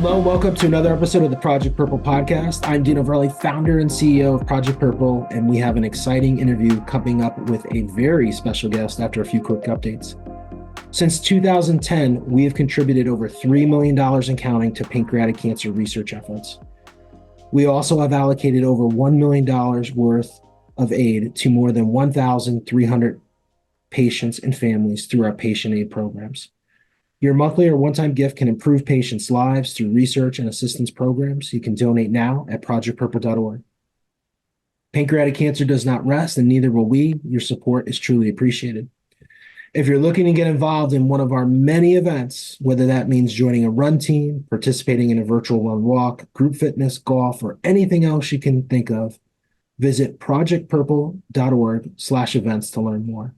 Hello, welcome to another episode of the Project Purple podcast. I'm Dino Verli, founder and CEO of Project Purple, and we have an exciting interview coming up with a very special guest after a few quick updates. Since 2010, we have contributed over $3 million and counting to pancreatic cancer research efforts. We also have allocated over $1 million worth of aid to more than 1,300 patients and families through our patient aid programs. Your monthly or one-time gift can improve patients' lives through research and assistance programs. You can donate now at projectpurple.org. Pancreatic cancer does not rest, and neither will we. Your support is truly appreciated. If you're looking to get involved in one of our many events, whether that means joining a run team, participating in a virtual run walk, group fitness, golf, or anything else you can think of, visit projectpurple.org/events to learn more.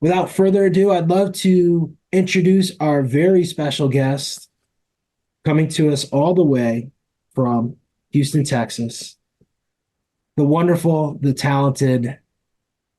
Without further ado, I'd love to introduce our very special guest coming to us all the way from Houston, Texas. The wonderful, the talented,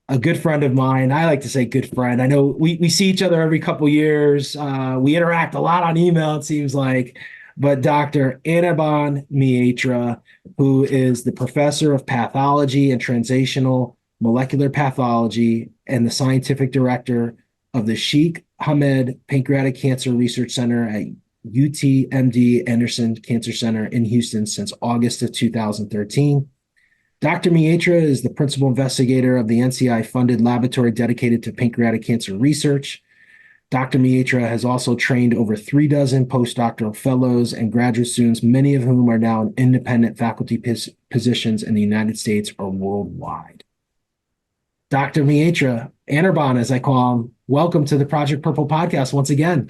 a good friend of mine. I like to say good friend. I know we see each other every couple years. We interact a lot on email, it seems like. But Dr. Anirban Maitra, who is the professor of pathology and translational molecular pathology and the scientific director of the Sheikh Ahmed Pancreatic Cancer Research Center at UTMD Anderson Cancer Center in Houston since August of 2013. Dr. Maitra is the principal investigator of the NCI-funded laboratory dedicated to pancreatic cancer research. Dr. Maitra has also trained over 36 postdoctoral fellows and graduate students, many of whom are now in independent faculty positions in the United States or worldwide. Dr. Maitra, Anirban, as I call him, welcome to the Project Purple podcast once again.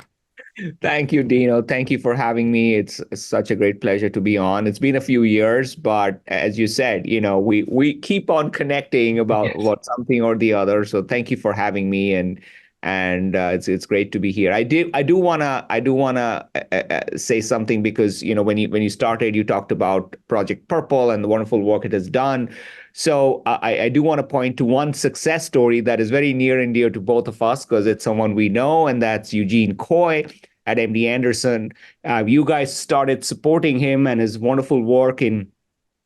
Thank you, Dino. Thank you for having me. It's such a great pleasure to be on. It's been a few years, but as you said, we keep on connecting about something or the other. So thank you for having me, and it's great to be here. I do wanna say something because when you started, you talked about Project Purple and the wonderful work it has done. So I do want to point to one success story that is very near and dear to both of us because it's someone we know, and that's Eugene Coy at MD Anderson. You guys started supporting him and his wonderful work in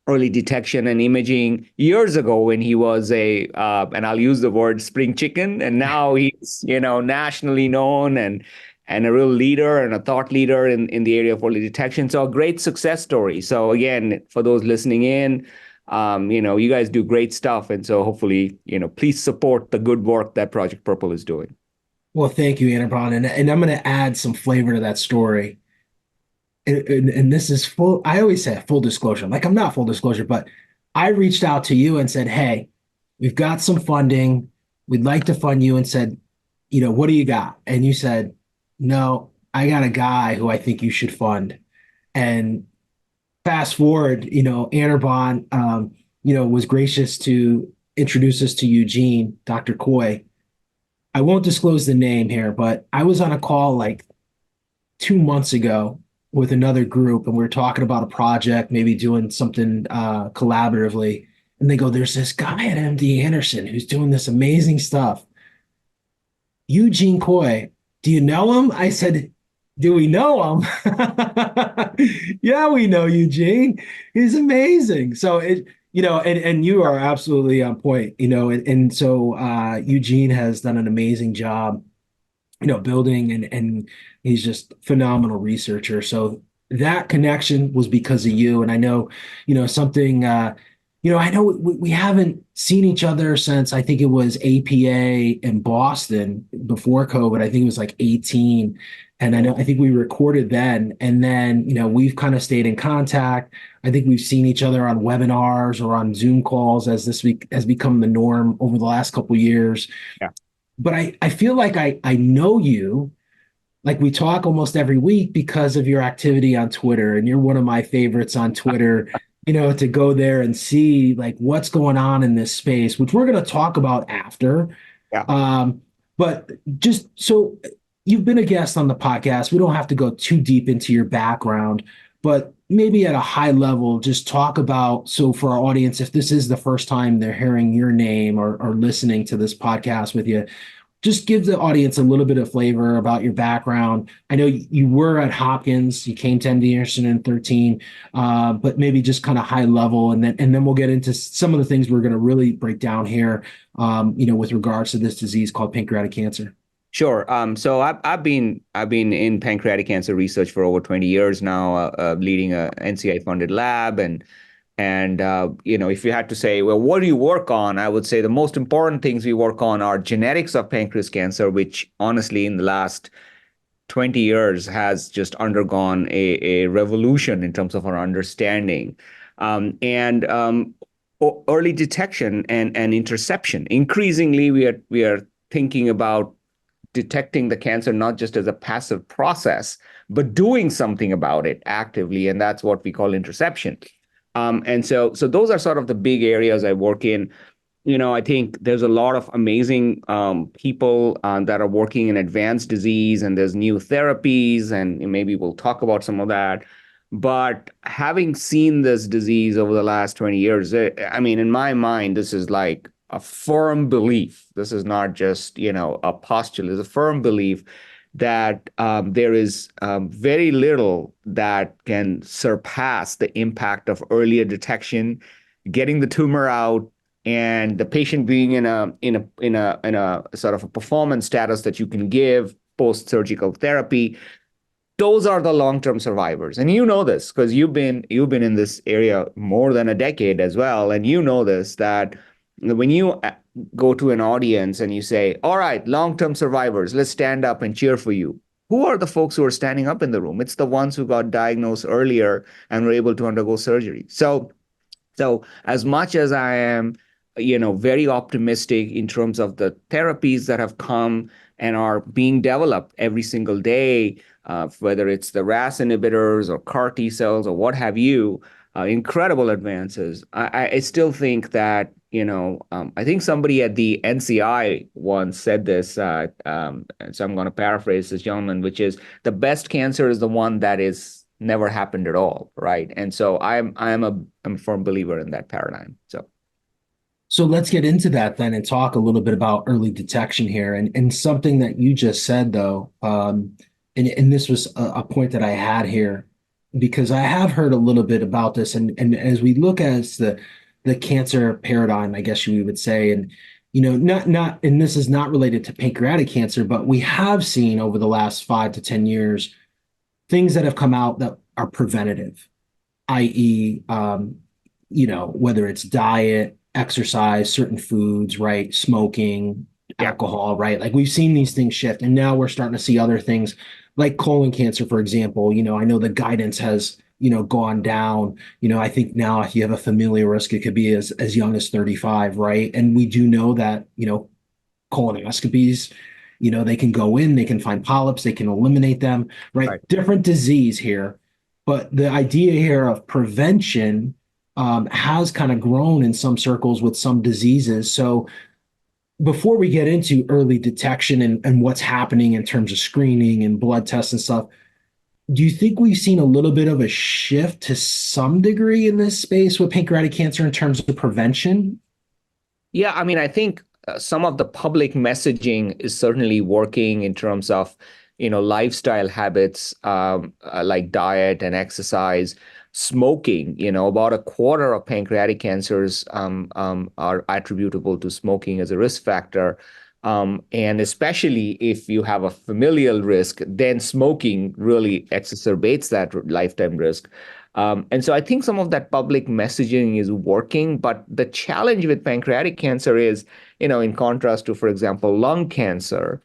early detection and imaging years ago when he was and I'll use the word spring chicken, and now he's nationally known and a real leader and a thought leader in the area of early detection. So a great success story. So again, for those listening in, you guys do great stuff. And so hopefully, please support the good work that Project Purple is doing. Well, thank you, Anirban. And I'm going to add some flavor to that story. And this is I always say full disclosure. Like, I'm not full disclosure, but I reached out to you and said, hey, we've got some funding. We'd like to fund you, and said, what do you got? And you said, no, I got a guy who I think you should fund. And fast forward, Anirban, was gracious to introduce us to Eugene, Dr. Coy. I won't disclose the name here, but I was on a call like 2 months ago with another group, and we were talking about a project, maybe doing something collaboratively. And they go, there's this guy at MD Anderson who's doing this amazing stuff. Eugene Coy, do you know him? I said, do we know him? Yeah, we know Eugene. He's amazing. So and you are absolutely on point, and so Eugene has done an amazing job, building, and he's just phenomenal researcher. So that connection was because of you. And I know, something, I know we haven't seen each other since, I think it was APA in Boston before COVID. I think it was like 18. And I think we recorded then, and then, we've kind of stayed in contact. I think we've seen each other on webinars or on Zoom calls as this week has become the norm over the last couple of years. Yeah. But I feel like I know you, like we talk almost every week because of your activity on Twitter, and you're one of my favorites on Twitter, to go there and see like what's going on in this space, which we're going to talk about after. Yeah. But just so you've been a guest on the podcast, we don't have to go too deep into your background, but maybe at a high level, just talk about, so for our audience, if this is the first time they're hearing your name or listening to this podcast with you, just give the audience a little bit of flavor about your background. I know you were at Hopkins, you came to MD Anderson in 13, but maybe just kind of high level, and then we'll get into some of the things we're going to really break down here, with regards to this disease called pancreatic cancer. Sure. So I've been in pancreatic cancer research for over 20 years now, leading a NCI-funded lab, and if you had to say, well, what do you work on? I would say the most important things we work on are genetics of pancreas cancer, which honestly in the last 20 years has just undergone a revolution in terms of our understanding, and early detection and interception. Increasingly, we are thinking about detecting the cancer not just as a passive process, but doing something about it actively, and that's what we call interception. And so those are sort of the big areas I work in. I think there's a lot of amazing people that are working in advanced disease, and there's new therapies, and maybe we'll talk about some of that. But having seen this disease over the last 20 years, I mean, in my mind, this is like a firm belief. This is not just, a postulate. It's a firm belief that there is very little that can surpass the impact of earlier detection, getting the tumor out, and the patient being in a sort of a performance status that you can give post-surgical therapy. Those are the long-term survivors. And you know this because you've been in this area more than a decade as well. And you know this, that when you go to an audience and you say, all right, long-term survivors, let's stand up and cheer for you. Who are the folks who are standing up in the room? It's the ones who got diagnosed earlier and were able to undergo surgery. So as much as I am, very optimistic in terms of the therapies that have come and are being developed every single day, whether it's the RAS inhibitors or CAR T cells or what have you, incredible advances. I still think that, I think somebody at the NCI once said this, so I'm going to paraphrase this gentleman, which is the best cancer is the one that is never happened at all, right? And so I'm a firm believer in that paradigm. So let's get into that then and talk a little bit about early detection here. And something that you just said, though, and this was a point that I had here, because I have heard a little bit about this. And as we look at the cancer paradigm, I guess you would say, and and this is not related to pancreatic cancer, but we have seen over the last 5 to 10 years things that have come out that are preventative, i.e., whether it's diet, exercise, certain foods, right? Smoking, alcohol, right? Like we've seen these things shift, and now we're starting to see other things like colon cancer, for example. I know the guidance has, gone down. I think now if you have a familial risk, it could be as young as 35, right? And we do know that, colonoscopies, they can go in, they can find polyps, they can eliminate them, right? Right. Different disease here. But the idea here of prevention has kind of grown in some circles with some diseases. So before we get into early detection and what's happening in terms of screening and blood tests and stuff, do you think we've seen a little bit of a shift to some degree in this space with pancreatic cancer in terms of prevention? Yeah, I mean, I think some of the public messaging is certainly working in terms of, lifestyle habits, like diet and exercise. Smoking, about a quarter of pancreatic cancers are attributable to smoking as a risk factor. And especially if you have a familial risk, then smoking really exacerbates that lifetime risk. And so I think some of that public messaging is working, but the challenge with pancreatic cancer is, in contrast to, for example, lung cancer,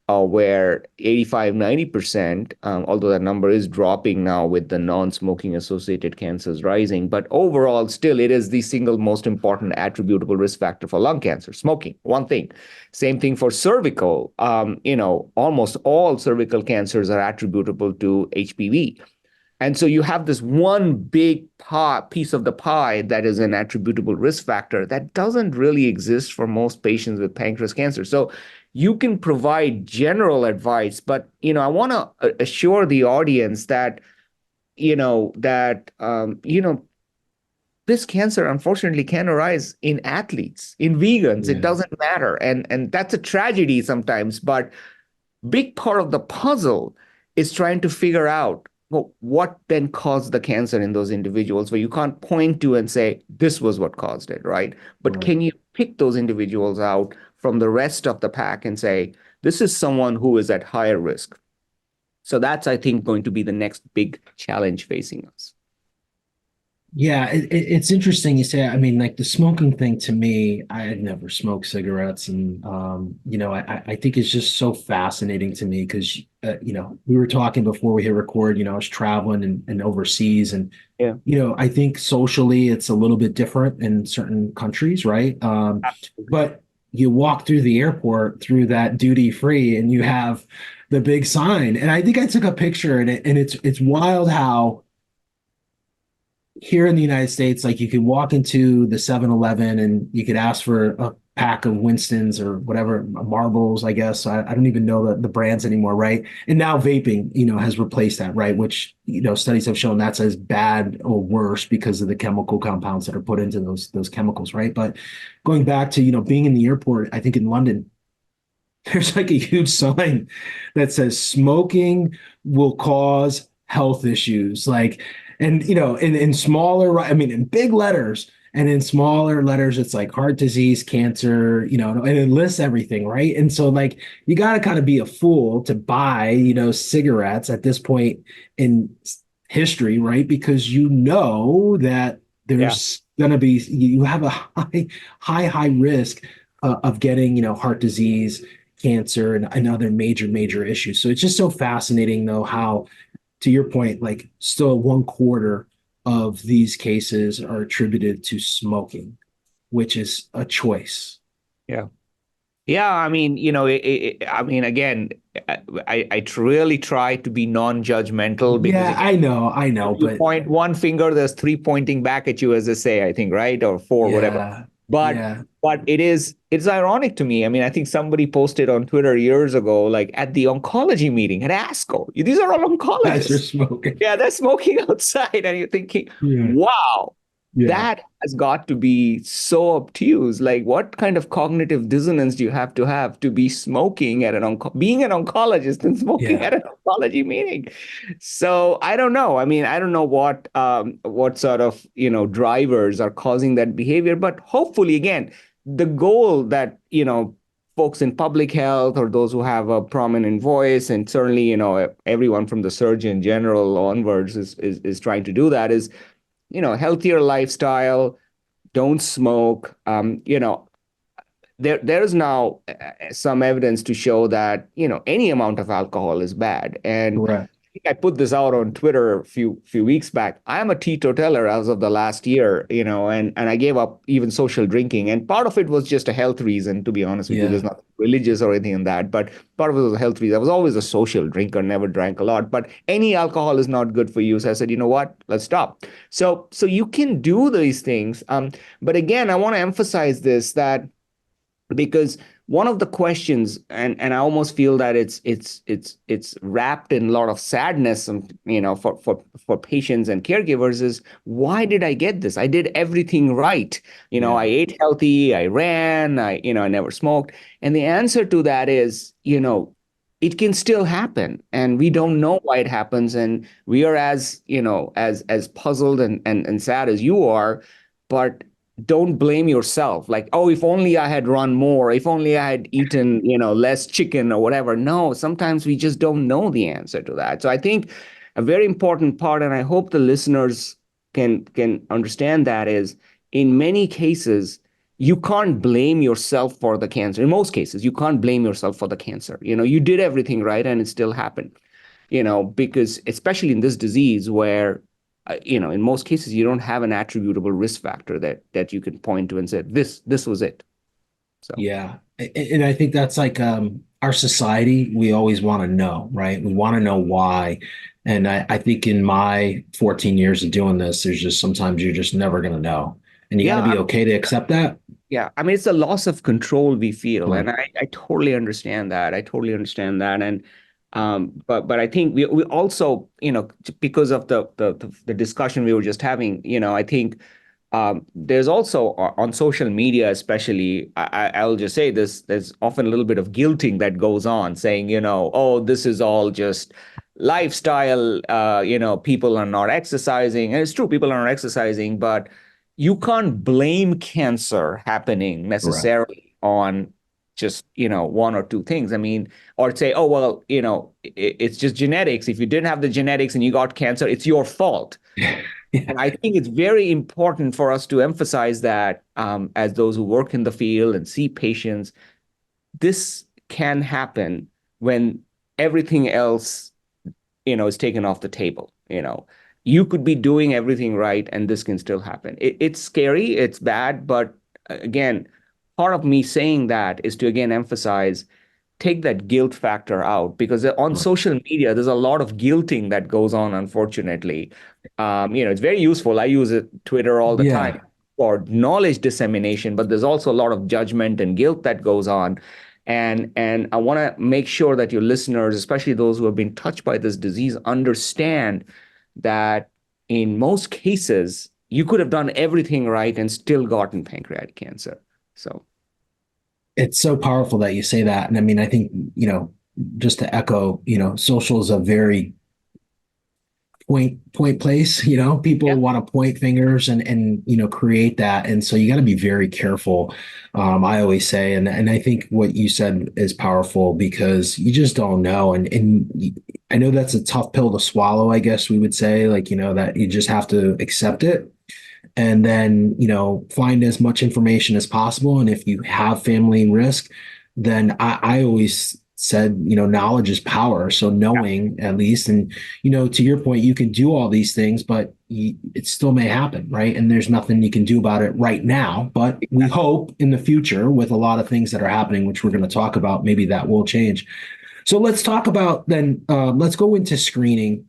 where 85–90%, although that number is dropping now with the non-smoking associated cancers rising, but overall, still, it is the single most important attributable risk factor for lung cancer, smoking, one thing. Same thing for cervical. Almost all cervical cancers are attributable to HPV. And so you have this one big piece of the pie that is an attributable risk factor that doesn't really exist for most patients with pancreas cancer. So you can provide general advice, but I want to assure the audience that this this cancer unfortunately can arise in athletes, in vegans. It Yeah. doesn't matter. And that's a tragedy sometimes, but big part of the puzzle is trying to figure out, well, what then caused the cancer in those individuals, where you can't point to and say this was what caused it, right? But Right. can you pick those individuals out from the rest of the pack and say this is someone who is at higher risk? So that's, I think, going to be the next big challenge facing us. Yeah, it's interesting you say. I mean, like the smoking thing to me, I had never smoked cigarettes, and I think it's just so fascinating to me because we were talking before we hit record. I was traveling and overseas, and Yeah. I think socially it's a little bit different in certain countries, right? But you walk through the airport through that duty free, and you have the big sign, and I think I took a picture, and it's wild how here in the United States, like you could walk into the 7-Eleven and you could ask for a pack of Winston's or whatever, Marbles, I guess. I don't even know the brands anymore, right? And now vaping, has replaced that, right? Which, studies have shown that's as bad or worse because of the chemical compounds that are put into those chemicals, right? But going back to, being in the airport, I think in London, there's like a huge sign that says smoking will cause health issues. Like, and in smaller, I mean, in big letters and in smaller letters, it's like heart disease, cancer, and it lists everything, right? And so, like, you got to kind of be a fool to buy, cigarettes at this point in history, right? Because that Yeah. there's going to be, you have a high risk of getting, heart disease, cancer, and other major issues. So it's just so fascinating, though, how, to your point, like still 1/4 of these cases are attributed to smoking, which is a choice. Yeah. Yeah, I mean, I mean, again, I really try to be non-judgmental because, Yeah, again, I know, if you but point one finger, there's three pointing back at you, as they say, I think, right? Or four, whatever. yeah, But yeah, it's ironic to me. I mean, I think somebody posted on Twitter years ago, like at the oncology meeting at ASCO. These are all guys are oncologists. smoking. Yeah, they're smoking outside, and you're thinking, Yeah, wow, yeah, that has got to be so obtuse. Like, what kind of cognitive dissonance do you have to be smoking at being an oncologist and smoking yeah, at an oncology meeting? So I don't know. I mean, I don't know what sort of drivers are causing that behavior, but hopefully, again, the goal that folks in public health or those who have a prominent voice, and certainly everyone from the Surgeon General onwards is trying to do that, is healthier lifestyle, don't smoke. There's now some evidence to show that any amount of alcohol is bad. And correct. I put this out on Twitter a few weeks back. I'm a teetotaler as of the last year, and I gave up even social drinking. And part of it was just a health reason, to be honest with you. There's Yeah, nothing religious or anything in that, but part of it was a health reason. I was always a social drinker, never drank a lot, but any alcohol is not good for you. So I said, you know what? Let's stop. So you can do these things. But again, I want to emphasize this, that because one of the questions, and I almost feel that it's wrapped in a lot of sadness, and for patients and caregivers, is why did I get this? I did everything right. I yeah, ate healthy, I ran, I never smoked. And the answer to that is, it can still happen, and we don't know why it happens. And we are as puzzled and sad as you are, but don't blame yourself, like, oh, if only I had run more, if only I had eaten less chicken or whatever. No, sometimes we just don't know the answer to that. So I think a very important part, and I hope the listeners can understand, that is, in many cases you can't blame yourself for the cancer. In most cases you can't blame yourself for the cancer. You did everything right and it still happened. Because especially in this disease where in most cases, you don't have an attributable risk factor that you can point to and say, this was it. So yeah. And I think that's like our society, we always want to know, right? We want to know why. And I think in my 14 years of doing this, there's just sometimes you're just never going to know. And you got to yeah, be okay to accept that. yeah. I mean, it's a loss of control we feel, and Right. I totally understand that. I totally understand that, and but I think we also because of the discussion we were just having, I think There's also on social media, especially, I'll just say this, there's often a little bit of guilting that goes on saying, oh, this is all just lifestyle, people are not exercising. And it's true, people are not exercising, but you can't blame cancer happening Correct. necessarily on just, one or two things. I mean, or say, oh, well, it's just genetics. If you didn't have the genetics and you got cancer, it's your fault. Yeah. And I think it's very important for us to emphasize that as those who work in the field and see patients, this can happen when everything else, is taken off the table. You could be doing everything right, and this can still happen. It's scary, it's bad, but again, part of me saying that is to again emphasize take that guilt factor out because on social media there's a lot of guilting that goes on, unfortunately. It's very useful. I use it Twitter all the time Yeah. for knowledge dissemination, but there's also a lot of judgment and guilt that goes on. And I want to make sure that your listeners, especially those who have been touched by this disease, understand that in most cases you could have done everything right and still gotten pancreatic cancer. So It's so powerful that you say that. And I mean, I think, just to echo, social is a very point place. People yeah. want to point fingers and create that. And so you got to be very careful. I always say, and I think what you said is powerful because you just don't know. And I know that's a tough pill to swallow, I guess we would say, like, that you just have to accept it and then find as much information as possible. And if you have family risk, then I always said, knowledge is power. So knowing at least, and to your point, you can do all these things, but it still may happen, right? And there's nothing you can do about it right now. But we hope in the future, with a lot of things that are happening, which we're going to talk about, maybe that will change. So let's talk about then. Let's go into screening,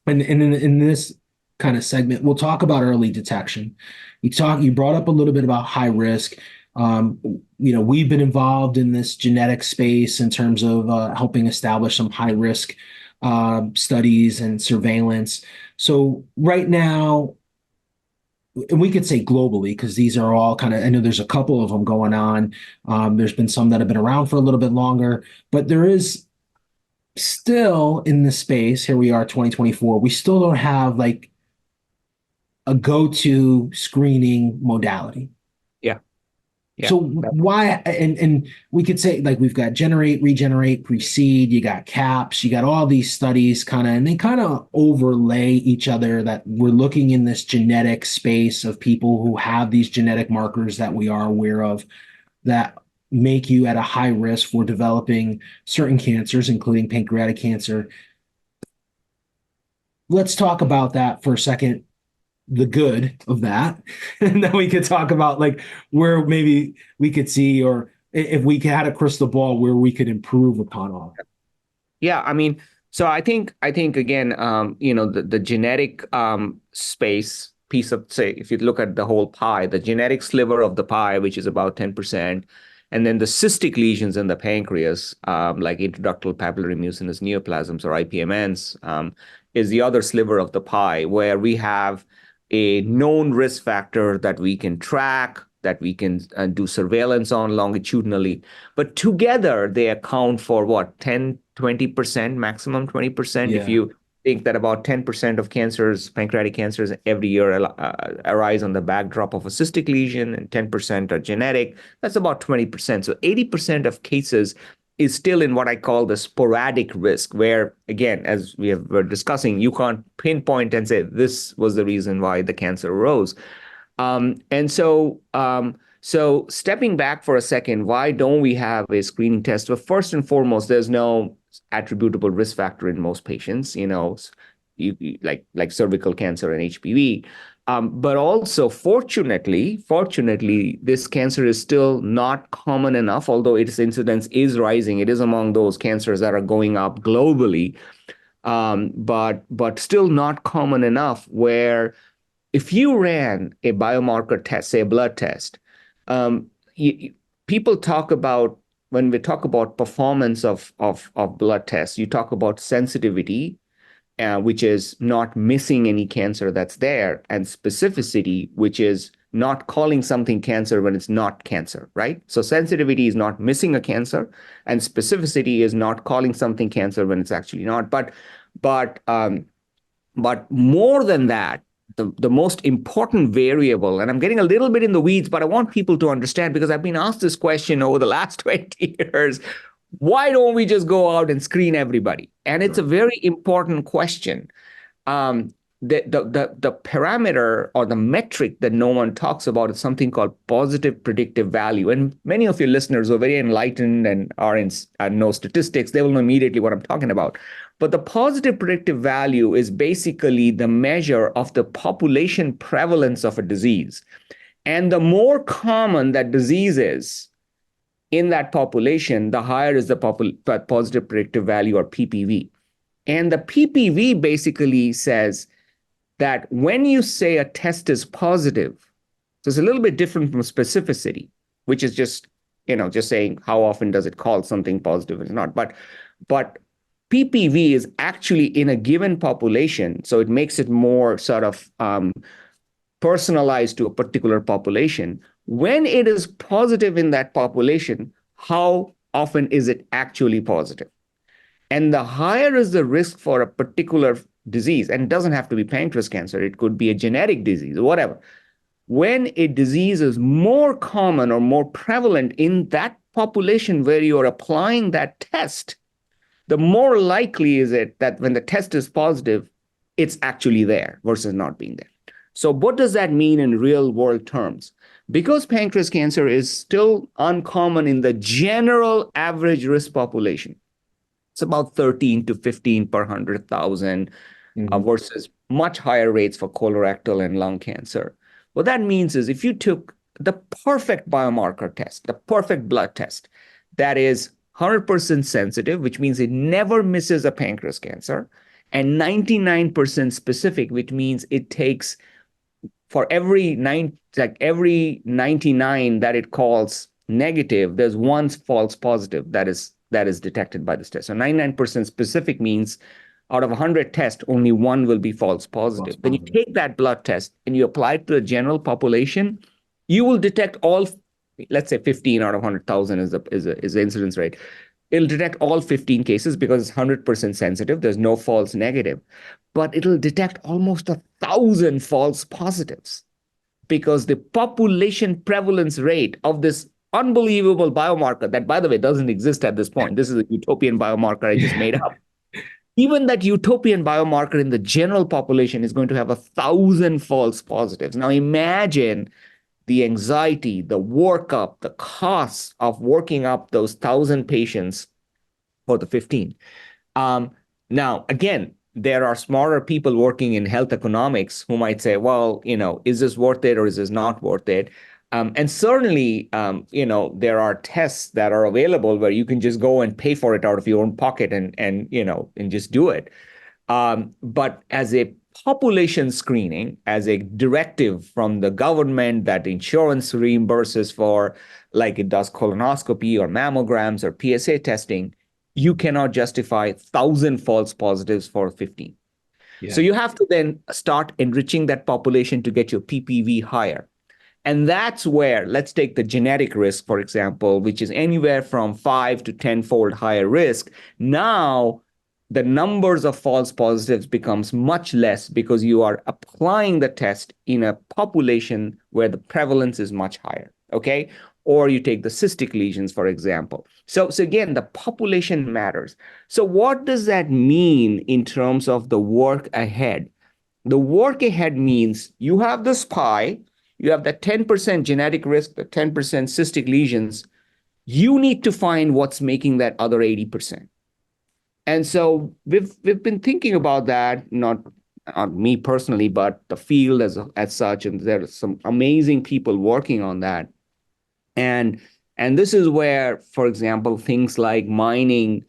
and in this kind of segment, we'll talk about early detection. You brought up a little bit about high risk. Um, we've been involved in this genetic space in terms of helping establish some high risk studies and surveillance. So right now, and we could say globally, because these are all kind of, I know there's a couple of them going on. There's been some that have been around for a little bit longer, but there is still in the space, here we are, 2024, we still don't have like a go-to screening modality. Yeah. Yeah. So why, and we could say like we've got generate, regenerate, precede, you got caps, you got all these studies kind of, and they kind of overlay each other that we're looking in this genetic space of people who have these genetic markers that we are aware of that make you at a high risk for developing certain cancers, including pancreatic cancer. Let's talk about that for a second, the good of that. And then we could talk about like where maybe we could see, or if we had a crystal ball, where we could improve upon all. Yeah, I mean, so I think again, the genetic space piece of, say, if you look at the whole pie, the genetic sliver of the pie, which is about 10%, and then the cystic lesions in the pancreas, like intraductal papillary mucinous neoplasms or IPMNs, is the other sliver of the pie where we have a known risk factor that we can track, that we can do surveillance on longitudinally. But together, they account for what, 10, 20%, maximum 20%. If Yeah. you think that about 10% of cancers, pancreatic cancers every year arise on the backdrop of a cystic lesion and 10% are genetic, that's about 20%. So 80% of cases is still in what I call the sporadic risk, where, again, as were discussing, you can't pinpoint and say this was the reason why the cancer arose. And so stepping back for a second, why don't we have a screening test? Well, first and foremost, there's no attributable risk factor in most patients, like cervical cancer and HPV. But also, fortunately, this cancer is still not common enough, although its incidence is rising. It is among those cancers that are going up globally, but still not common enough where if you ran a biomarker test, say a blood test, um, people talk about, when we talk about performance of blood tests, you talk about sensitivity, which is not missing any cancer that's there, and specificity, which is not calling something cancer when it's not cancer, right? So sensitivity is not missing a cancer, and specificity is not calling something cancer when it's actually not. But but more than that, the most important variable, and I'm getting a little bit in the weeds, but I want people to understand because I've been asked this question over the last 20 years. Why don't we just go out and screen everybody? And it's a very important question. Um, the parameter or the metric that no one talks about is something called positive predictive value. And many of your listeners are very enlightened and are in know statistics. They will know immediately what I'm talking about. But the positive predictive value is basically the measure of the population prevalence of a disease. And the more common that disease is in that population, the higher is the positive predictive value, or PPV. And the PPV basically says that when you say a test is positive, so it's a little bit different from specificity, which is just saying how often does it call something positive or not. But PPV is actually in a given population, so it makes it more sort of personalized to a particular population. When it is positive in that population, how often is it actually positive? And the higher is the risk for a particular disease, and it doesn't have to be pancreas cancer, it could be a genetic disease or whatever. When a disease is more common or more prevalent in that population where you're applying that test, the more likely is it that when the test is positive, it's actually there versus not being there. So what does that mean in real world terms? Because pancreas cancer is still uncommon in the general average risk population, it's about 13 to 15 per 100,000 versus much higher rates for colorectal and lung cancer. What that means is if you took the perfect biomarker test, the perfect blood test that is 100% sensitive, which means it never misses a pancreas cancer, and 99% specific, which means it takes for every 99 that it calls negative, there's one false positive that is detected by this test. So 99% specific means out of 100 tests, only one will be false positive. Then you take that blood test and you apply it to the general population, you will detect all, let's say 15 out of 100,000 is the incidence rate. It'll detect all 15 cases because it's 100% sensitive. There's no false negative. But it'll detect almost 1,000 false positives because the population prevalence rate of this unbelievable biomarker that, by the way, doesn't exist at this point. This is a utopian biomarker I just made up. Even that utopian biomarker in the general population is going to have 1,000 false positives. Now imagine the anxiety, the workup, the costs of working up those 1,000 patients for the 15. Now, again, there are smarter people working in health economics who might say, well, is this worth it or is this not worth it? And certainly, there are tests that are available where you can just go and pay for it out of your own pocket and just do it. But as a population screening, as a directive from the government that insurance reimburses for, like it does colonoscopy or mammograms or PSA testing, you cannot justify 1,000 false positives for 15. Yeah. So you have to then start enriching that population to get your PPV higher. And that's where, let's take the genetic risk, for example, which is anywhere from 5 to 10-fold higher risk. Now, the numbers of false positives becomes much less because you are applying the test in a population where the prevalence is much higher, okay? Or you take the cystic lesions, for example. So again, the population matters. So what does that mean in terms of the work ahead? The work ahead means you have this pie, you have the 10% genetic risk, the 10% cystic lesions. You need to find what's making that other 80%. And so we've been thinking about that, not me personally, but the field as such. And there are some amazing people working on that. And this is where, for example, things like mining,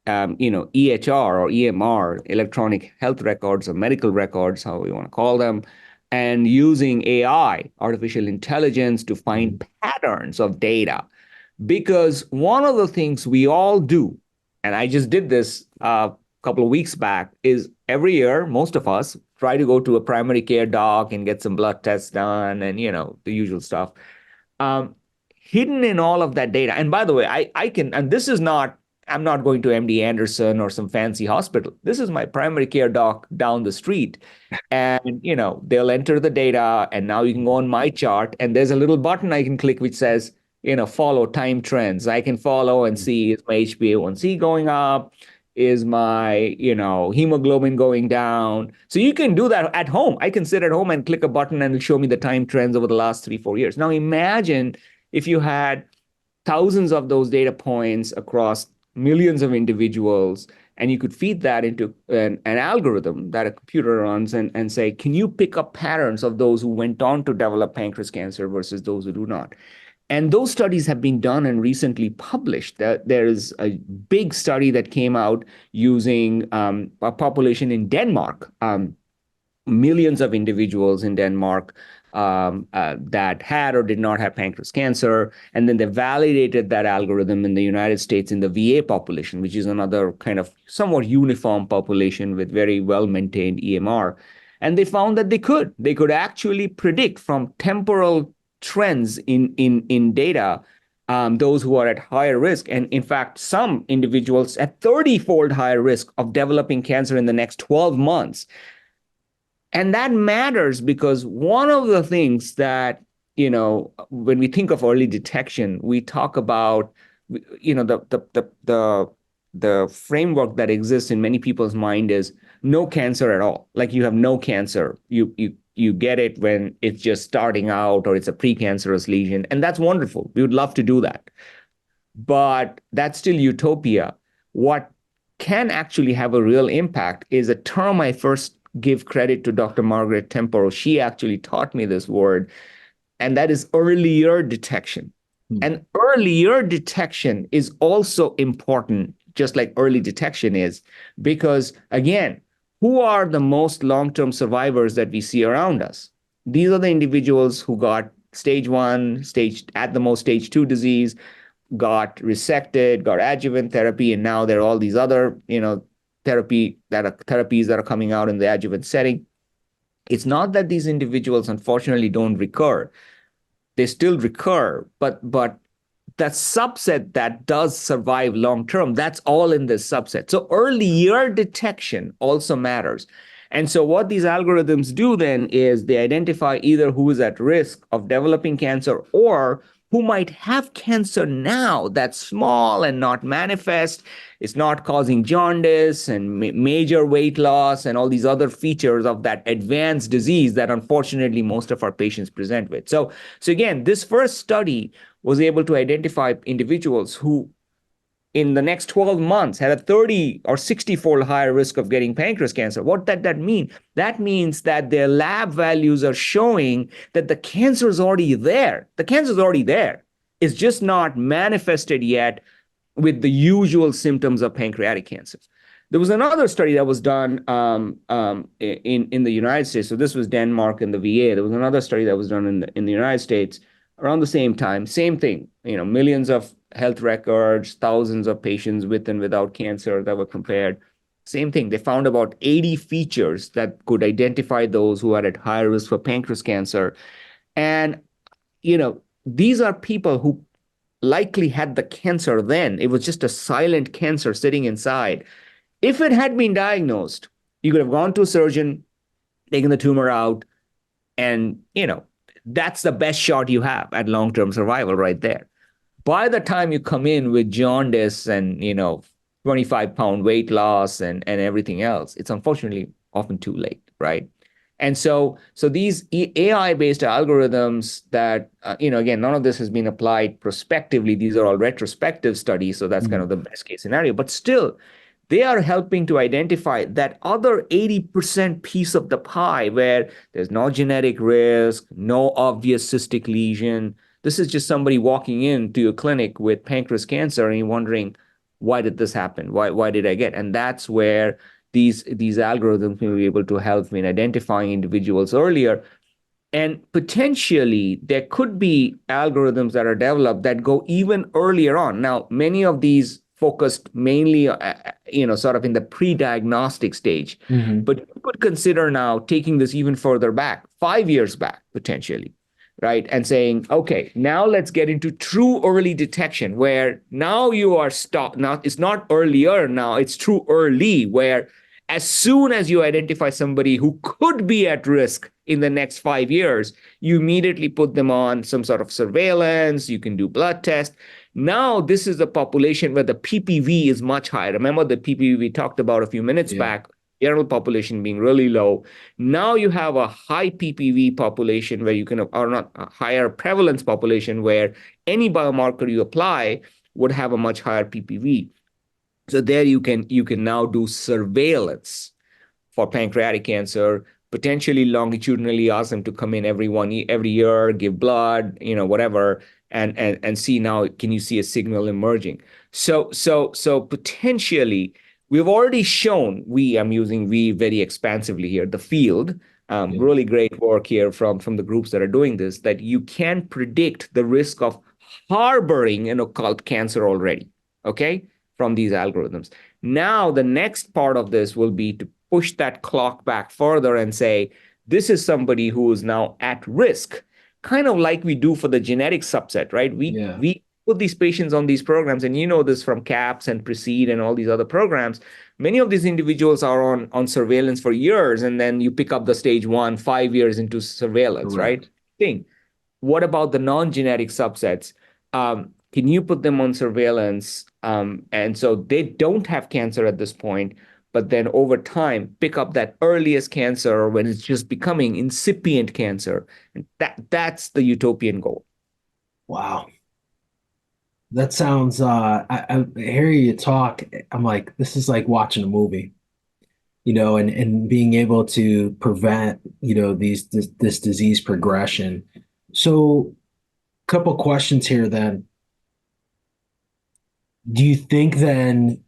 EHR or EMR, electronic health records or medical records, how we want to call them, and using AI, artificial intelligence, to find patterns of data. Because one of the things we all do, and I just did this a couple of weeks back, is every year, most of us try to go to a primary care doc and get some blood tests done and, the usual stuff. Um, Hidden in all of that data. And by the way, I can, and this is not, I'm not going to MD Anderson or some fancy hospital. This is my primary care doc down the street. And, they'll enter the data and now you can go on my chart and there's a little button I can click which says, follow time trends. I can follow and see, is my HbA1c going up? Is my, hemoglobin going down? So you can do that at home. I can sit at home and click a button and it'll show me the time trends over the last 3-4 years. Now imagine if you had thousands of those data points across millions of individuals, and you could feed that into an algorithm that a computer runs and say, can you pick up patterns of those who went on to develop pancreas cancer versus those who do not? And those studies have been done and recently published. There is a big study that came out using a population in Denmark, millions of individuals in Denmark that had or did not have pancreas cancer. And then they validated that algorithm in the United States in the VA population, which is another kind of somewhat uniform population with very well-maintained EMR. And they found that they could actually predict from temporal trends in data, those who are at higher risk. And in fact, some individuals at 30-fold higher risk of developing cancer in the next 12 months. And that matters because one of the things that, when we think of early detection, we talk about, the framework that exists in many people's mind is no cancer at all. Like you have no cancer. You get it when it's just starting out or it's a precancerous lesion. And that's wonderful. We would love to do that. But that's still utopia. What can actually have a real impact is a term I first give credit to Dr. Margaret Tempero. She actually taught me this word, and that is earlier detection. And earlier detection is also important, just like early detection is, because again, who are the most long-term survivors that we see around us? These are the individuals who got stage 1, at the most stage 2 disease, got resected, got adjuvant therapy, and now there are all these other, therapies that are coming out in the adjuvant setting. It's not that these individuals, unfortunately, don't recur. They still recur, but that subset that does survive long-term, that's all in this subset. So earlier detection also matters. And so what these algorithms do then is they identify either who is at risk of developing cancer or who might have cancer now that's small and not manifest. It's not causing jaundice and major weight loss and all these other features of that advanced disease that unfortunately most of our patients present with. So again, this first study was able to identify individuals who in the next 12 months had a 30 or 60-fold higher risk of getting pancreas cancer. What does that mean? That means that their lab values are showing that the cancer is already there. The cancer is already there. It's just not manifested yet with the usual symptoms of pancreatic cancer. There was another study that was done in the United States. So this was Denmark and the VA. There was another study that was done in the United States around the same time. Same thing, millions of health records, thousands of patients with and without cancer that were compared. Same thing. They found about 80 features that could identify those who are at higher risk for pancreas cancer. And, these are people who likely had the cancer then. It was just a silent cancer sitting inside. If it had been diagnosed, you could have gone to a surgeon, taken the tumor out, and, that's the best shot you have at long-term survival right there. By the time you come in with jaundice and, 25-pound weight loss and everything else, it's unfortunately often too late, right? And so these AI-based algorithms that, again, none of this has been applied prospectively. These are all retrospective studies, so that's kind of the best case scenario. But still, they are helping to identify that other 80% piece of the pie where there's no genetic risk, no obvious cystic lesion. This is just somebody walking into a clinic with pancreas cancer and you're wondering, why did this happen? Why did I get? And that's where these algorithms may be able to help in identifying individuals earlier. And potentially, there could be algorithms that are developed that go even earlier on. Now, many of these focused mainly, sort of in the pre-diagnostic stage. Hmm. But you could consider now taking this even further back, 5 years back, potentially, right? And saying, okay, now let's get into true early detection, where now you are stopped. Now it's not earlier, now it's true early, where as soon as you identify somebody who could be at risk in the next 5 years, you immediately put them on some sort of surveillance. You can do blood tests. Now, this is a population where the PPV is much higher. Remember the PPV we talked about a few minutes Yeah. back, general population being really low. Now you have a high PPV population where you can, or not a higher prevalence population where any biomarker you apply would have a much higher PPV. So there you can now do surveillance for pancreatic cancer, potentially longitudinally ask them to come in every year, give blood, whatever, and see now, can you see a signal emerging? So potentially we've already shown, I'm using we very expansively here, the field, Yeah. really great work here from the groups that are doing this, that you can predict the risk of harboring an occult cancer already, okay, from these algorithms. Now, the next part of this will be to push that clock back further and say, this is somebody who is now at risk, kind of like we do for the genetic subset, right? Yeah. We put these patients on these programs, and you know this from CAPS and PRECEDE and all these other programs. Many of these individuals are on surveillance for years, and then you pick up the stage one 5 years into surveillance, right? Correct. Thing. What about the non-genetic subsets? Can you put them on surveillance? And so they don't have cancer at this point, but then over time pick up that earliest cancer when it's just becoming incipient cancer. And that's the utopian goal. Wow. That sounds, I hear you talk. I'm like, this is like watching a movie, and being able to prevent, this disease progression. So, couple questions here then. Do you think then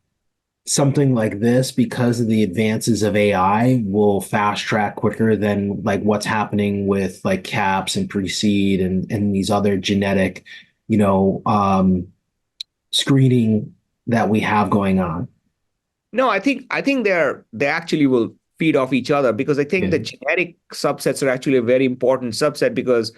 something like this, because of the advances of AI, will fast track quicker than like what's happening with like CAPS and Precede and these other genetic, you know, screening that we have going on? No, I think they actually will feed off each other, because I think Yeah, the genetic subsets are actually a very important subset, because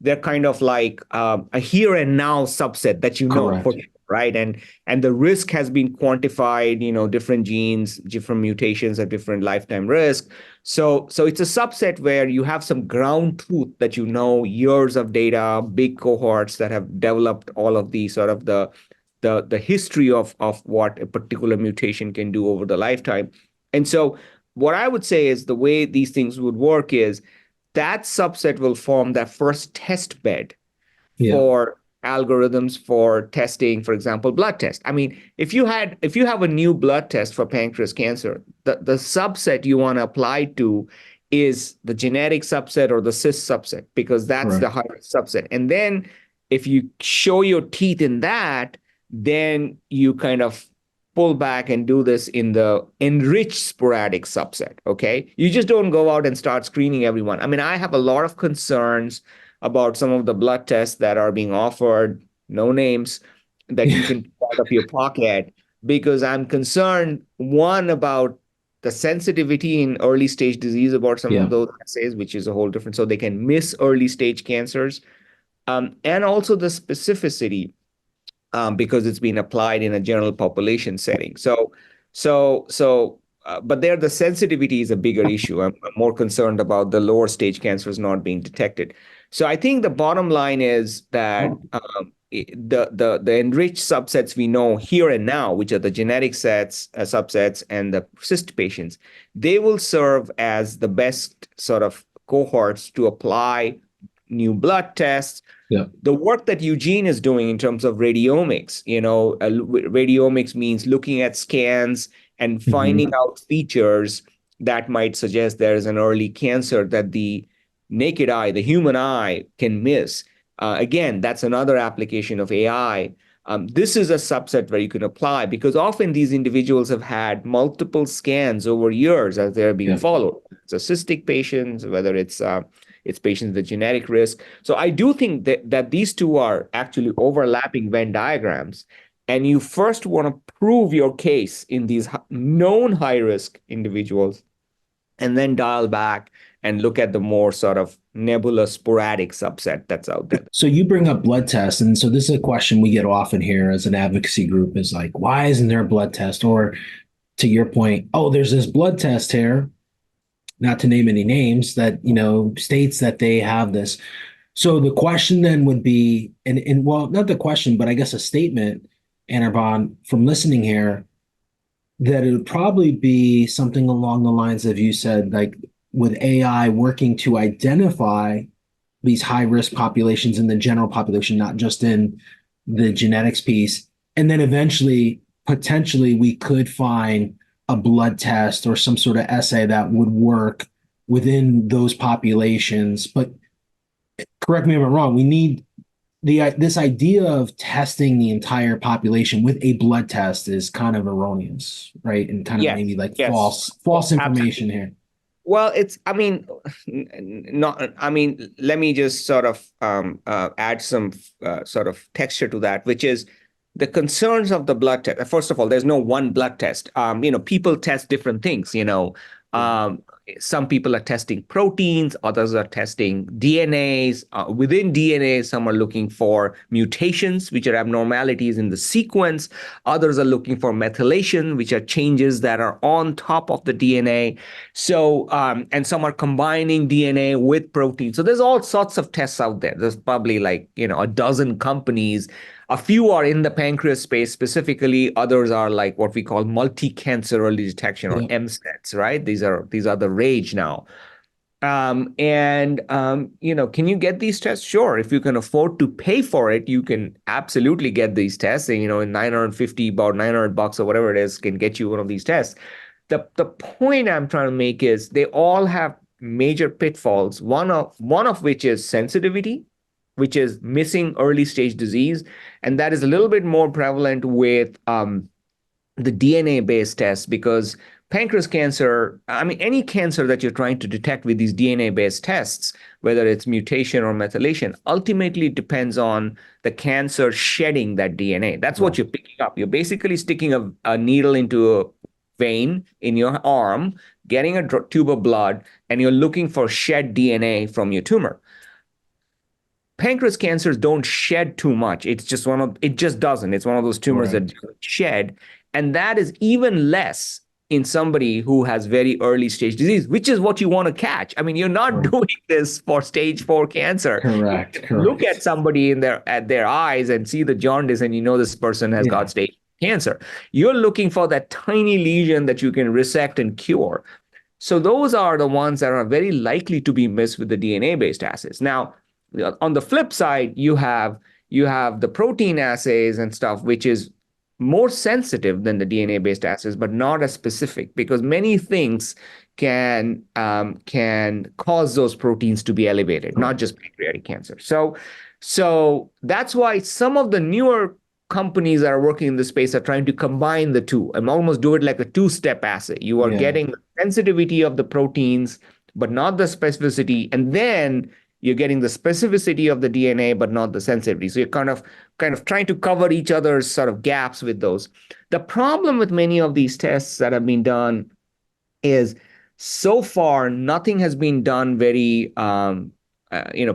they're kind of like a here and now subset that for correct. sure, right? And the risk has been quantified. Different genes, different mutations at different lifetime risk. So it's a subset where you have some ground truth that years of data, big cohorts that have developed all of the sort of the history of what a particular mutation can do over the lifetime. And so what I would say is the way these things would work is that subset will form that first test bed Yeah, for algorithms for testing, for example, blood test. I mean, if you have a new blood test for pancreas cancer, the subset you want to apply to is the genetic subset or the cis subset, because that's the correct. highest subset. And then if you show your teeth in that, then you kind of pull back and do this in the enriched sporadic subset. Okay. You just don't go out and start screening everyone. I mean, I have a lot of concerns about some of the blood tests that are being offered, no names, that you Yeah, can pull out of your pocket, because I'm concerned, one, about the sensitivity in early stage disease about some yeah, of those assays, which is a whole different, so they can miss early stage cancers, and also the specificity, because it's been applied in a general population setting. But there, the sensitivity is a bigger issue. I'm more concerned about the lower stage cancers not being detected. So I think the bottom line is that the enriched subsets we know here and now, which are the genetic subsets and the cyst patients, they will serve as the best sort of cohorts to apply new blood tests. yeah. The work that Eugene is doing in terms of radiomics, radiomics means looking at scans and finding Hmm. out features that might suggest there is an early cancer that the naked eye, the human eye, can miss. Again, that's another application of AI. This is a subset where you can apply, because often these individuals have had multiple scans over years as they're being Yeah. followed. It's a cystic patients, whether it's patients with genetic risk. So I do think that these two are actually overlapping Venn diagrams. And you first want to prove your case in these known high risk individuals, and then dial back and look at the more sort of nebulous, sporadic subset that's out there. So you bring up blood tests, and so this is a question we get often here as an advocacy group is like, why isn't there a blood test? Or to your point, oh, there's this blood test here, not to name any names, that states that they have this. So the question then would be, and well, not the question, but I guess a statement, Anirban, from listening here, that it would probably be something along the lines of you said, like with AI working to identify these high risk populations in the general population, not just in the genetics piece. And then eventually, potentially, we could find a blood test or some sort of assay that would work within those populations. But correct me if I'm wrong, we need this idea of testing the entire population with a blood test is kind of erroneous, right? And kind of Yes, maybe like yes, false information absolutely. here. Well, let me just sort of add some sort of texture to that, which is the concerns of the blood test. First of all, there's no one blood test. People test different things, some people are testing proteins, others are testing DNAs. Within DNA, some are looking for mutations, which are abnormalities in the sequence. Others are looking for methylation, which are changes that are on top of the DNA. So, and some are combining DNA with protein. So there's all sorts of tests out there. There's probably like, a dozen companies. A few are in the pancreas space specifically. Others are like what we call multi-cancer early detection, or Yeah. MSTETs, right? These are the rage now. Can you get these tests? Sure. If you can afford to pay for it, you can absolutely get these tests. And, in 950, about $900 or whatever it is, can get you one of these tests. The point I'm trying to make is they all have major pitfalls. One of which is sensitivity, which is missing early stage disease. And that is a little bit more prevalent with the DNA-based tests, because pancreas cancer, any cancer that you're trying to detect with these DNA-based tests, whether it's mutation or methylation, ultimately depends on the cancer shedding that DNA. That's what you're picking up. You're basically sticking a needle into a vein in your arm, getting a tube of blood, and you're looking for shed DNA from your tumor. Pancreas cancers don't shed too much. It just doesn't. It's one of those tumors that shed. And that is even less in somebody who has very early stage disease, which is what you want to catch. You're not doing this for stage 4 cancer. Correct. Look at somebody at their eyes and see the jaundice, and this person has got stage cancer. You're looking for that tiny lesion that you can resect and cure. So those are the ones that are very likely to be missed with the DNA-based assays. Now, on the flip side, you have the protein assays and stuff, which is more sensitive than the DNA-based assays, but not as specific, because many things can cause those proteins to be elevated, not just pancreatic cancer. So that's why some of the newer companies that are working in the space are trying to combine the two and almost do it like a two-step assay. You are getting the sensitivity of the proteins, but not the specificity, and then you're getting the specificity of the DNA, but not the sensitivity. So you're kind of trying to cover each other's sort of gaps with those. The problem with many of these tests that have been done is so far nothing has been done very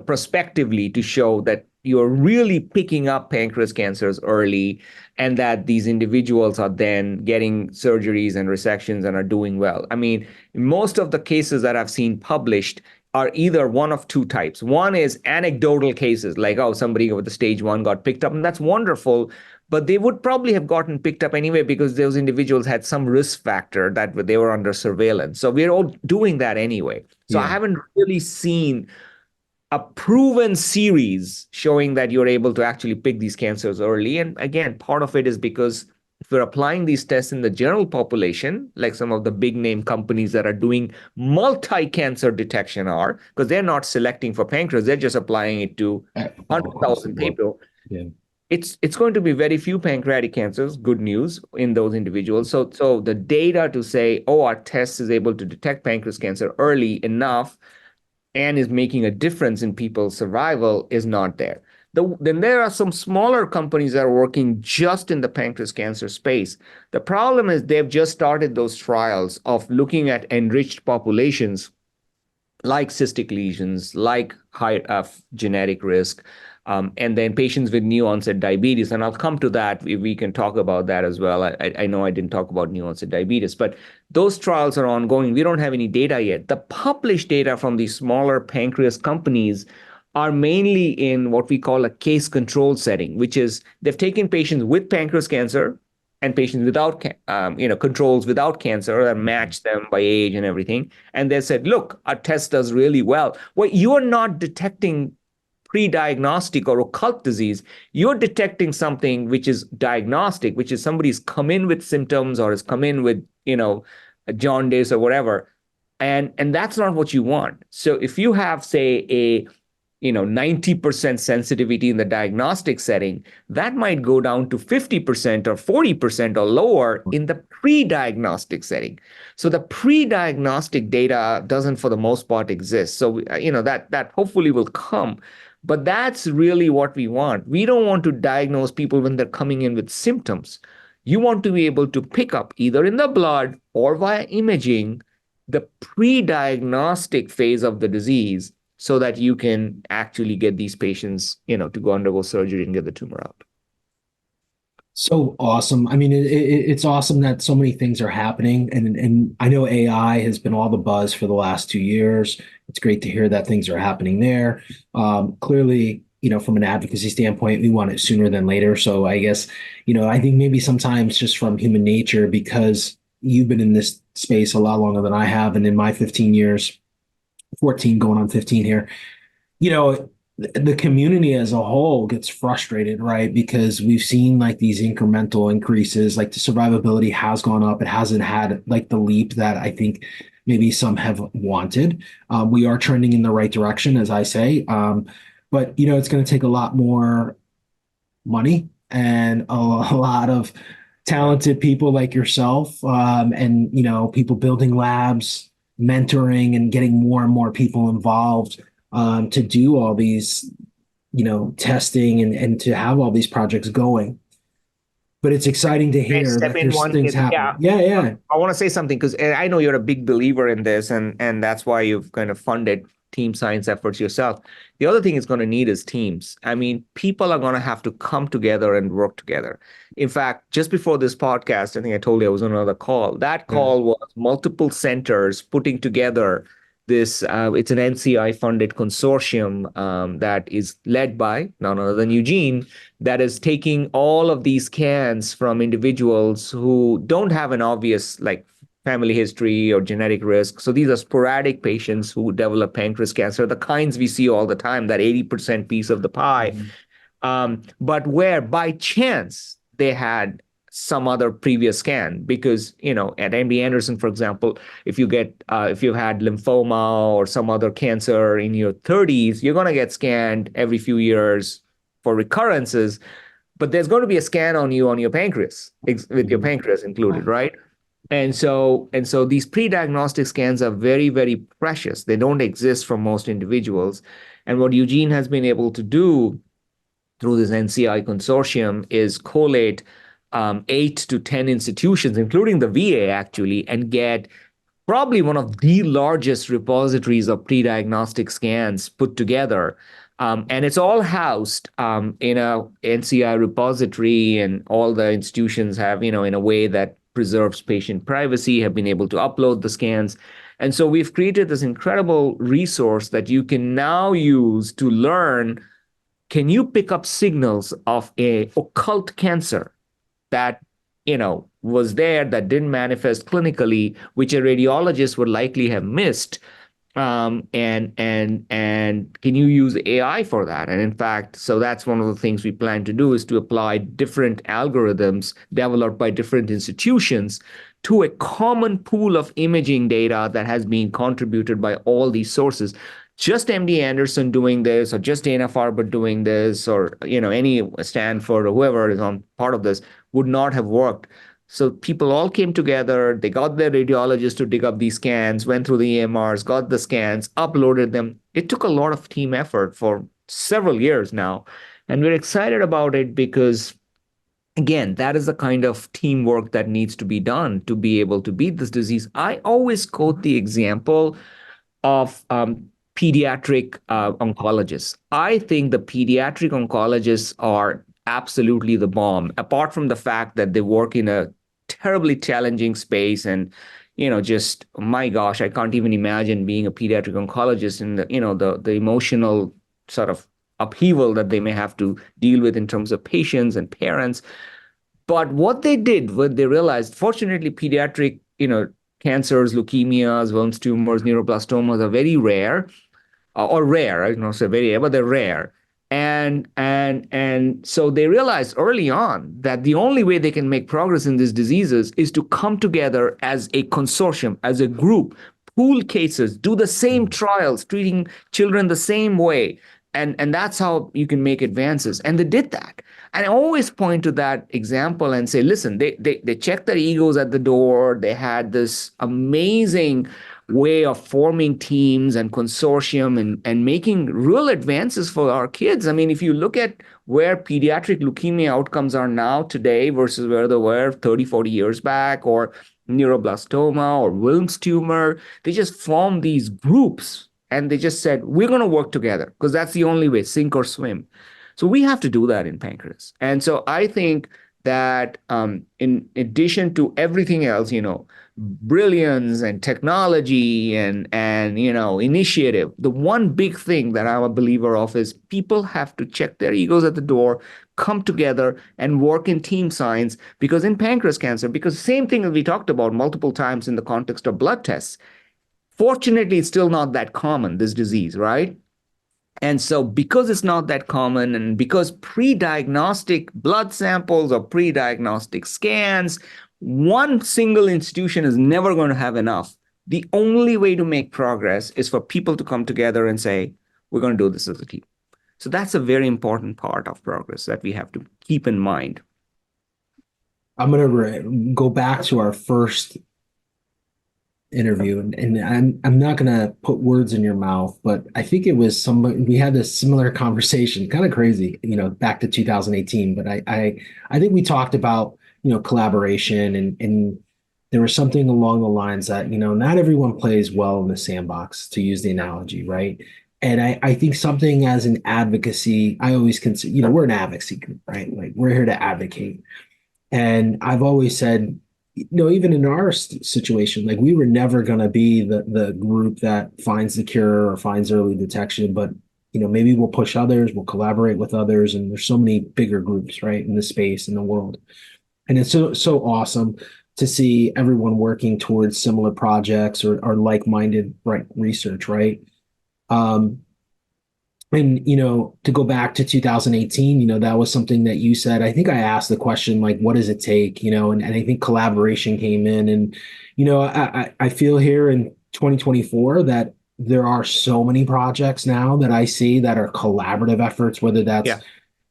prospectively to show that you're really picking up pancreas cancers early, and that these individuals are then getting surgeries and resections and are doing well. Most of the cases that I've seen published are either one of two types. One is anecdotal cases, like, somebody with the stage 1 got picked up, and that's wonderful, but they would probably have gotten picked up anyway because those individuals had some risk factor that they were under surveillance. So we're all doing that anyway. So I haven't really seen a proven series showing that you're able to actually pick these cancers early. And again, part of it is because if we're applying these tests in the general population, like some of the big name companies that are doing multi-cancer detection are, because they're not selecting for pancreas, they're just applying it to 100,000 people. Yeah. It's going to be very few pancreatic cancers, good news, in those individuals. So the data to say, our test is able to detect pancreas cancer early enough and is making a difference in people's survival is not there. Then there are some smaller companies that are working just in the pancreas cancer space. The problem is they've just started those trials of looking at enriched populations like cystic lesions, like high genetic risk, and then patients with new onset diabetes. And I'll come to that. We can talk about that as well. I know I didn't talk about new onset diabetes, but those trials are ongoing. We don't have any data yet. The published data from these smaller pancreas companies are mainly in what we call a case control setting, which is they've taken patients with pancreas cancer and patients without, controls without cancer and matched them by age and everything. And they said, look, our test does really well. Well, you're not detecting pre-diagnostic or occult disease. You're detecting something which is diagnostic, which is somebody's come in with symptoms or has come in with, a jaundice or whatever. And that's not what you want. So if you have, say, a 90% sensitivity in the diagnostic setting, that might go down to 50% or 40% or lower in the pre-diagnostic setting. So the pre-diagnostic data doesn't, for the most part, exist. So, that hopefully will come. But that's really what we want. We don't want to diagnose people when they're coming in with symptoms. You want to be able to pick up either in the blood or via imaging the pre-diagnostic phase of the disease so that you can actually get these patients, to go undergo surgery and get the tumor out. So awesome. I mean, it's awesome that so many things are happening. And I know AI has been all the buzz for the last 2 years. It's great to hear that things are happening there. Clearly, from an advocacy standpoint, we want it sooner than later. So I guess, I think maybe sometimes just from human nature, because you've been in this space a lot longer than I have, and in my 15 years, 14 going on 15 here, the community as a whole gets frustrated, right? Because we've seen like these incremental increases, like the survivability has gone up. It hasn't had like the leap that I think maybe some have wanted. We are trending in the right direction, as I say. But, it's going to take a lot more money and a lot of talented people like yourself, and, people building labs, mentoring, and getting more and more people involved, to do all these, testing and to have all these projects going. But it's exciting to hear that there's things happening. Yeah, yeah. I want to say something because I know you're a big believer in this, and that's why you've kind of funded team science efforts yourself. The other thing it's going to need is teams. I mean, people are going to have to come together and work together. In fact, just before this podcast, I think I told you I was on another call. That call was multiple centers putting together this. It's an NCI-funded consortium that is led by none other than Eugene, that is taking all of these scans from individuals who don't have an obvious family history or genetic risk. So these are sporadic patients who develop pancreas cancer, the kinds we see all the time, that 80% piece of the pie. But where by chance they had some other previous scan, because, at MD Anderson, for example, if you've had lymphoma or some other cancer in your 30s, you're going to get scanned every few years for recurrences, but there's going to be a scan on you on your pancreas, with your pancreas included, right? And so these pre-diagnostic scans are very, very precious. They don't exist for most individuals. And what Eugene has been able to do through this NCI consortium is collate 8 to 10 institutions, including the VA actually, and get probably one of the largest repositories of pre-diagnostic scans put together. And it's all housed in a NCI repository, and all the institutions have, in a way that preserves patient privacy, have been able to upload the scans. And so we've created this incredible resource that you can now use to learn, can you pick up signals of a occult cancer that, was there, that didn't manifest clinically, which a radiologist would likely have missed? And can you use AI for that? And in fact, so that's one of the things we plan to do, is to apply different algorithms developed by different institutions to a common pool of imaging data that has been contributed by all these sources. Just MD Anderson doing this, or just Dana-Farber doing this, or any Stanford or whoever is on part of this would not have worked. So people all came together, they got their radiologists to dig up these scans, went through the EMRs, got the scans, uploaded them. It took a lot of team effort for several years now. And we're excited about it because, again, that is the kind of teamwork that needs to be done to be able to beat this disease. I always quote the example of pediatric oncologists. I think the pediatric oncologists are absolutely the bomb, apart from the fact that they work in a terribly challenging space. And, just my gosh, I can't even imagine being a pediatric oncologist and the emotional sort of upheaval that they may have to deal with in terms of patients and parents. But what they did when they realized, fortunately, pediatric, cancers, leukemias, Wilms tumors, neuroblastomas are very rare, or rare. I don't know, say very rare, but they're rare. And so they realized early on that the only way they can make progress in these diseases is to come together as a consortium, as a group, pool cases, do the same trials, treating children the same way. And that's how you can make advances. And they did that. And I always point to that example and say, listen, they checked their egos at the door. They had this amazing way of forming teams and consortium and making real advances for our kids. I mean, if you look at where pediatric leukemia outcomes are now today versus where they were 30, 40 years back, or neuroblastoma or Wilms tumor, they just formed these groups and they just said, we're going to work together because that's the only way, sink or swim. So we have to do that in pancreas. And so I think that in addition to everything else, brilliance and technology and initiative, the one big thing that I'm a believer of is people have to check their egos at the door, come together and work in team science. Because in pancreas cancer, because the same thing that we talked about multiple times in the context of blood tests, fortunately, it's still not that common, this disease, right? And so because it's not that common and because pre-diagnostic blood samples or pre-diagnostic scans, one single institution is never going to have enough. The only way to make progress is for people to come together and say, we're going to do this as a team. So that's a very important part of progress that we have to keep in mind. I'm going to go back to our first interview, and I'm not gonna put words in your mouth, but I think it was somebody we had this similar conversation, kind of crazy, back to 2018. But I think we talked about collaboration and there was something along the lines that not everyone plays well in the sandbox, to use the analogy, right? And I think something as an advocacy, I always consider, we're an advocacy group, right? Like we're here to advocate. And I've always said, even in our situation, like we were never going to be the group that finds the cure or finds early detection, but maybe we'll push others, we'll collaborate with others, and there's so many bigger groups, right, in the space in the world, and it's so awesome to see everyone working towards similar projects or like-minded right research, right? Um, and, to go back to 2018, that was something that you said. I think I asked the question, like, what does it take? And I think collaboration came in. And, I feel here in 2024 that there are so many projects now that I see that are collaborative efforts, whether that's, Yeah.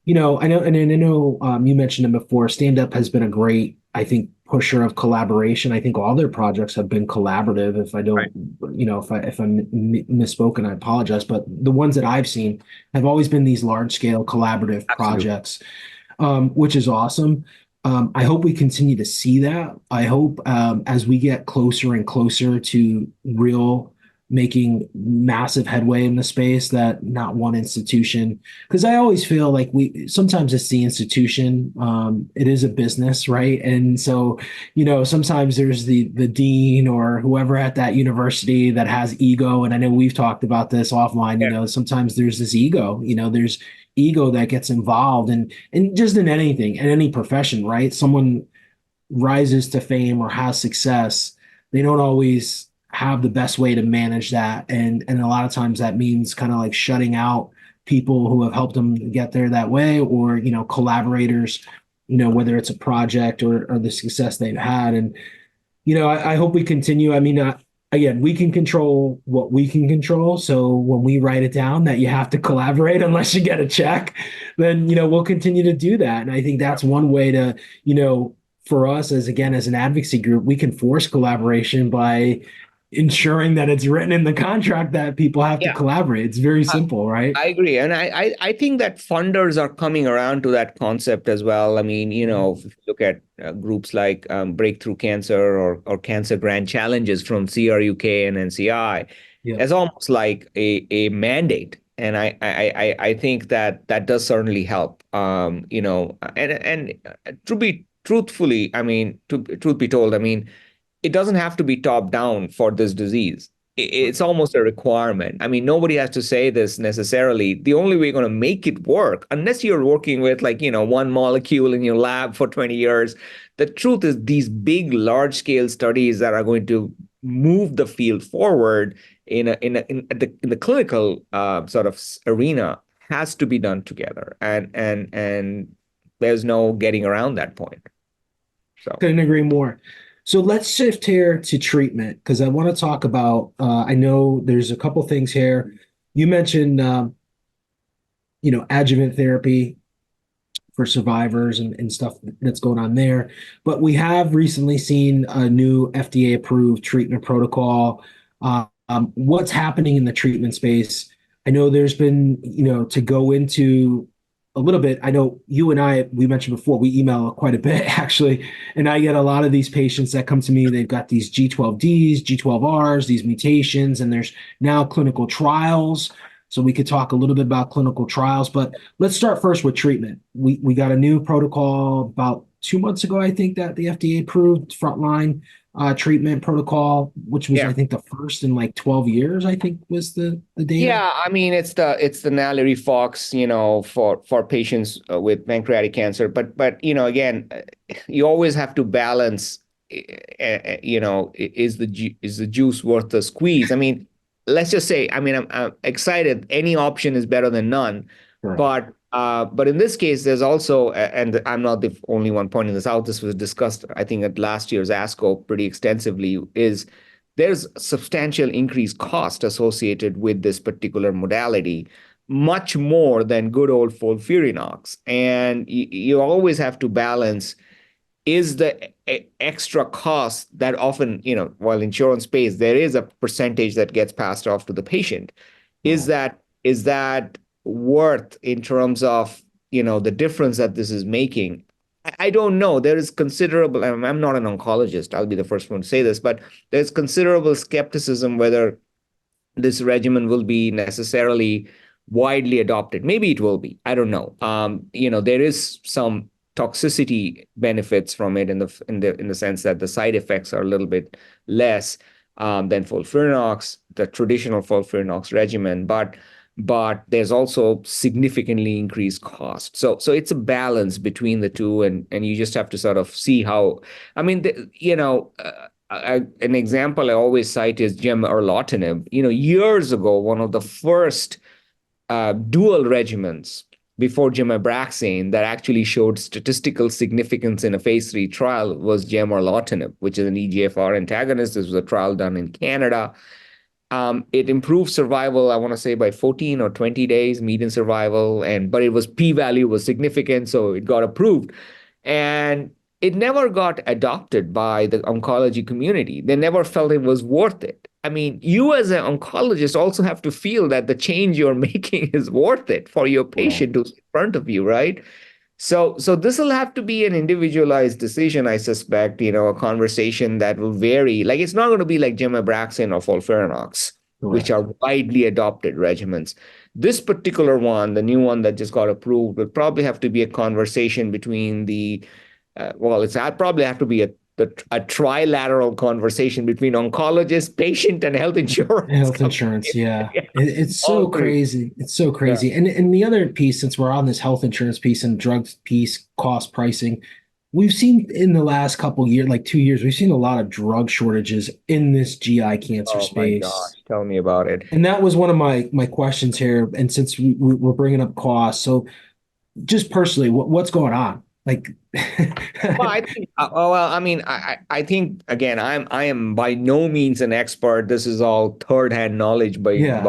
I know, and I know you mentioned it before. Stand Up has been a great, I think, pusher of collaboration. I think all their projects have been collaborative. If I don't, Right. if I'm misspoken, I apologize. But the ones that I've seen have always been these large scale collaborative Absolutely. projects, which is awesome. I hope we continue to see that. I hope as we get closer and closer to real making massive headway in the space, that not one institution, because I always feel like we sometimes it's the institution, it is a business, right? And so sometimes there's the dean or whoever at that university that has ego, and I know we've talked about this offline. Yeah. Sometimes there's this ego, there's ego that gets involved, and just in anything, in any profession, right? Someone rises to fame or has success, they don't always have the best way to manage that. And a lot of times that means kind of like shutting out people who have helped them get there that way, or, collaborators, whether it's a project or the success they've had. And, I hope we continue. I mean, again, we can control what we can control. So when we write it down that you have to collaborate unless you get a check, then, we'll continue to do that. And I think that's one way to, for us as an advocacy group, we can force collaboration by ensuring that it's written in the contract that people have to Yeah. collaborate. It's very simple, right? I agree. And I think that funders are coming around to that concept as well. I mean, if you look at groups like Breakthrough Cancer or Cancer Grand Challenges from CRUK and NCI, Yeah. as almost like a mandate. And I think that that does certainly help. And to be truthfully, I mean, truth be told, I mean, it doesn't have to be top down for this disease. It's almost a requirement. I mean, nobody has to say this necessarily. The only way you're going to make it work, unless you're working with like, one molecule in your lab for 20 years, the truth is these big, large scale studies that are going to move the field forward in the clinical sort of arena has to be done together. And there's no getting around that point. So. Couldn't agree more. So let's shift here to treatment because I want to talk about. I know there's a couple things here. You mentioned, adjuvant therapy for survivors and stuff that's going on there. But we have recently seen a new FDA approved treatment protocol. What's happening in the treatment space? I know there's been, to go into a little bit. I know you and I, we mentioned before, we email quite a bit actually. And I get a lot of these patients that come to me, they've got these G12Ds, G12Rs, these mutations, and there's now clinical trials. So we could talk a little bit about clinical trials, but let's start first with treatment. We got a new protocol about 2 months ago, I think, that the FDA approved frontline treatment protocol, which was, I Yeah. think, the first in like 12 years, I think was the data. Yeah, I mean it's the Nallery Fox, for patients with pancreatic cancer. But again, you always have to balance. Is the juice worth the squeeze? I mean, let's just say, I mean, I'm excited. Any option is better than none. Correct. But in this case, there's also, and I'm not the only one pointing this out. This was discussed, I think, at last year's ASCO pretty extensively. There's substantial increased cost associated with this particular modality, much more than good old FOLFIRINOX. And you always have to balance, is the extra cost that often, while insurance pays, there is a percentage that gets passed off to the patient. Is that worth in terms of, the difference that this is making? I don't know. There is considerable, I'm not an oncologist, I'll be the first one to say this, but there's considerable skepticism whether this regimen will be necessarily widely adopted. Maybe it will be. I don't know. There is some toxicity benefits from it in the sense that the side effects are a little bit less than FOLFIRINOX, the traditional FOLFIRINOX regimen, but there's also significantly increased cost. So it's a balance between the two, and you just have to sort of see how. I mean, an example I always cite is gemcitabine. Years ago, one of the first dual regimens before Gemabraxane that actually showed statistical significance in a phase 3 trial was gemcitabine, which is an EGFR antagonist. This was a trial done in Canada. It improved survival, I want to say, by 14 or 20 days, median survival, but it was p-value was significant, so it got approved. And it never got adopted by the oncology community. They never felt it was worth it. I mean, you as an oncologist also have to feel that the change you're making is worth it for your patient who's in front of you, right? So this will have to be an individualized decision, I suspect, a conversation that will vary. Like, it's not going to be like Gemabraxane or FOLFIRINOX, which are widely adopted regimens. This particular one, the new one that just got approved, would probably have to be a conversation between it's probably have to be a trilateral conversation between oncologist, patient, and health insurance. Health insurance, yeah. It's so crazy. It's so crazy. Yeah. And the other piece, since we're on this health insurance piece and drugs piece, cost pricing, we've seen in the last couple years, like 2 years, we've seen a lot of drug shortages in this GI cancer space. Oh my gosh, tell me about it. And that was one of my questions here. And since we're bringing up costs, so just personally, what's going on? Like, Well, I think, I mean, I think again, I am by no means an expert. This is all third-hand knowledge by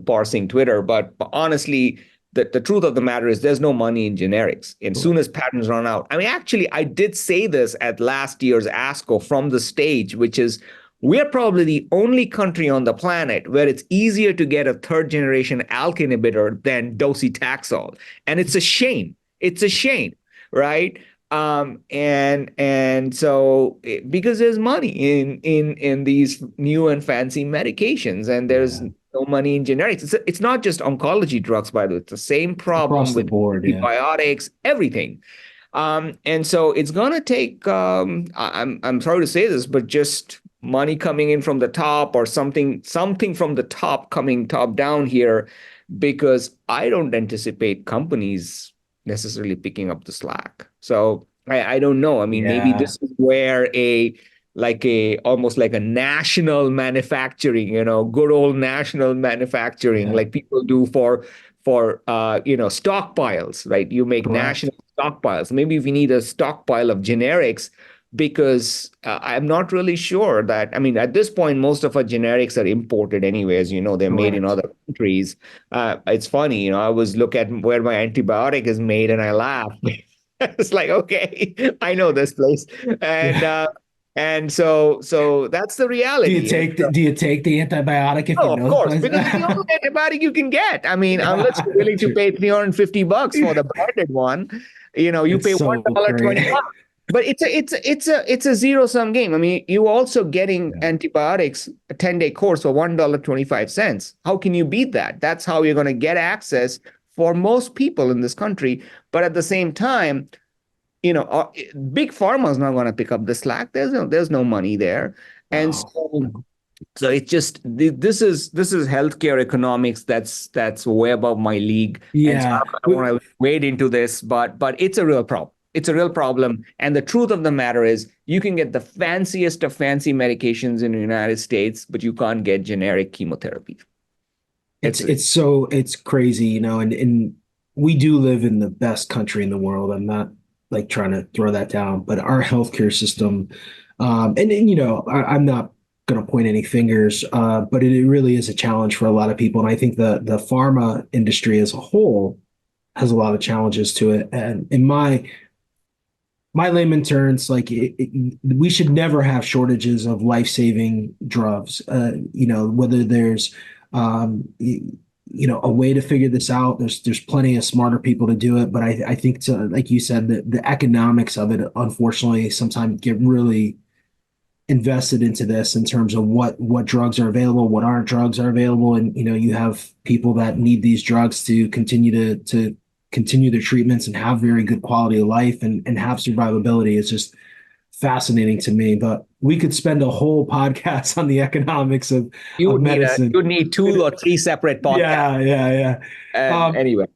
parsing Twitter. But honestly, the truth of the matter is there's no money in generics. And soon as patents run out, I mean, actually, I did say this at last year's ASCO from the stage, which is we're probably the only country on the planet where it's easier to get a third generation ALK inhibitor than docetaxel. And it's a shame. It's a shame, right? And so because there's money in these new and fancy medications, and there's Yeah. no money in generics. It's not just oncology drugs, by the way. It's the same problem Across the with board, yeah. antibiotics, everything. And so it's gonna take I'm sorry to say this, but just money coming in from the top, or something from the top coming top down here, because I don't anticipate companies necessarily picking up the slack. So I don't know. I mean, maybe Yeah. this is where a almost like a national manufacturing, good old national manufacturing, Yeah. like people do for stockpiles, right? You make Correct. national stockpiles. Maybe we need a stockpile of generics, because I'm not really sure that, I mean, at this point, most of our generics are imported anyways, they're made in Correct. other countries. It's funny, I always look at where my antibiotic is made and I laugh. It's like, okay, I know this place. And Yeah. so that's the reality. Do you take the antibiotic if you Oh, of know the course, place? because it's the only antibiotic you can get. I mean, unless Yeah, you're willing to true. pay $350 for the branded one, you It's pay so great. $1.25. But it's a zero sum game. I mean, you also getting Yeah. antibiotics a 10-day course for $1.25. How can you beat that? That's how you're going to get access for most people in this country. But at the same time, big pharma is not going to pick up the slack. There's no money there, and No. so it's just this is healthcare economics that's way above my league, and so Yeah. I don't want to wade into this, but it's a real problem. It's a real problem, and the truth of the matter is, you can get the fanciest of fancy medications in the United States, but you can't get generic chemotherapy. It's It's it's so it's crazy, and we do live in the best country in the world. I'm not like trying to throw that down, but our healthcare system, and I'm not going to point any fingers, but it really is a challenge for a lot of people, and I think the pharma industry as a whole has a lot of challenges to it. And in my layman terms, like we should never have shortages of life-saving drugs. Whether there's a way to figure this out. There's plenty of smarter people to do it, but I think like you said, the economics of it, unfortunately, sometimes get really invested into this in terms of what drugs are available, what aren't drugs are available, and you have people that need these drugs to continue to continue their treatments and have very good quality of life and have survivability. It's just fascinating to me. But we could spend a whole podcast on the economics you of would need a you medicine. would need two or three separate podcasts. Yeah, yeah, yeah. And Um, anyway,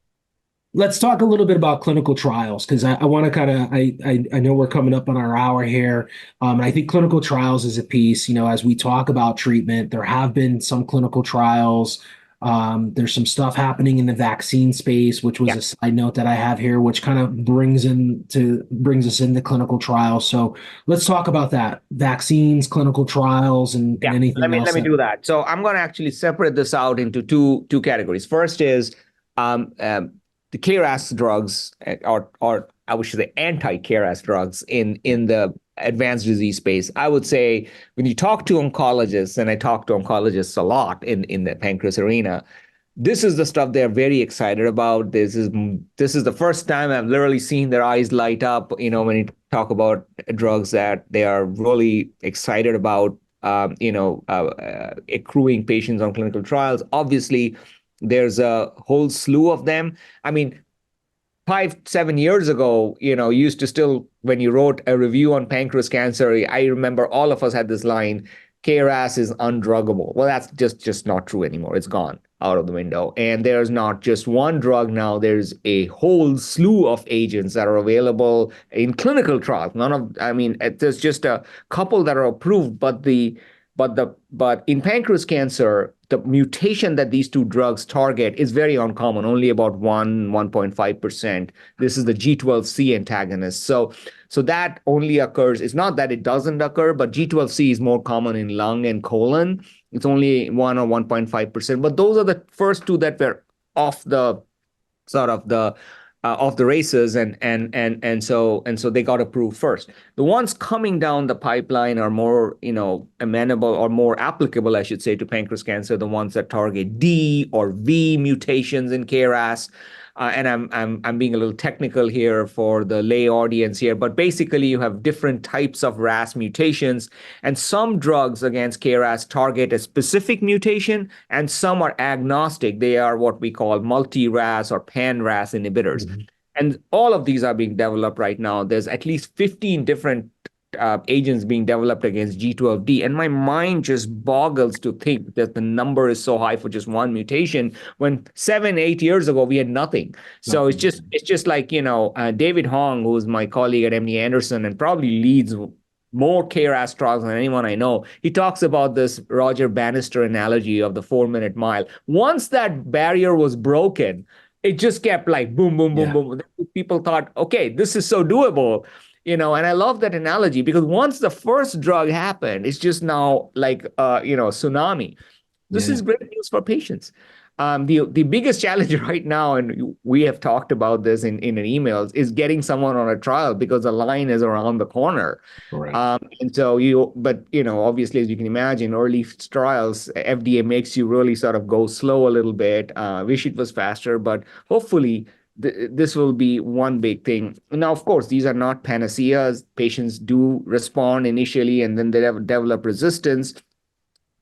let's talk a little bit about clinical trials because I want to kind of I know we're coming up on our hour here, and I think clinical trials is a piece. As we talk about treatment, there have been some clinical trials. There's some stuff happening in the vaccine space, which was yeah. a side note that I have here, which kind of brings us into clinical trials. So let's talk about that: vaccines, clinical trials, and Yeah, let anything me else let me that. do that. So I'm going to actually separate this out into two categories. First is the KRAS drugs, or I would say anti-KRAS drugs in the advanced disease space. I would say when you talk to oncologists, and I talk to oncologists a lot in the pancreas arena, this is the stuff they're very excited about. This is the first time I've literally seen their eyes light up, when you talk about drugs that they are really excited about, accruing patients on clinical trials. Obviously, there's a whole slew of them. I mean, 5, 7 years ago, you used to still, when you wrote a review on pancreas cancer, I remember all of us had this line, KRAS is undruggable. Well, that's just not true anymore. It's gone out of the window. And there's not just one drug now. There's a whole slew of agents that are available in clinical trials. There's just a couple that are approved, but in pancreas cancer, the mutation that these two drugs target is very uncommon, only about 1.5%. This is the G12C antagonist. So that only occurs, it's not that it doesn't occur, but G12C is more common in lung and colon. It's only 1 or 1.5%. But those are the first two that were off the sort of the of the races, and so they got approved first. The ones coming down the pipeline are more, amenable or more applicable, I should say, to pancreas cancer. The ones that target D or V mutations in KRAS. And I'm being a little technical here for the lay audience here, but basically you have different types of RAS mutations, and some drugs against KRAS target a specific mutation, and some are agnostic. They are what we call multi-RAS or pan-RAS inhibitors. Mhm. And all of these are being developed right now. There's at least 15 different agents being developed against G12D. And my mind just boggles to think that the number is so high for just one mutation when 7, 8 years ago we had nothing. So Nothing. it's just like, David Hong, who's my colleague at MD Anderson and probably leads more KRAS trials than anyone I know. He talks about this Roger Bannister analogy of the 4-minute mile. Once that barrier was broken, it just kept like boom, boom, boom, Yeah. boom. People thought, okay, this is so doable. And I love that analogy because once the first drug happened, it's just now like tsunami. This Yeah. is great news for patients. The biggest challenge right now, and we have talked about this in an emails, is getting someone on a trial because the line is around the corner. Correct. And so obviously, as you can imagine, early trials, FDA makes you really sort of go slow a little bit. Wish it was faster, but hopefully this will be one big thing. Now, of course, these are not panaceas. Patients do respond initially, and then they develop resistance.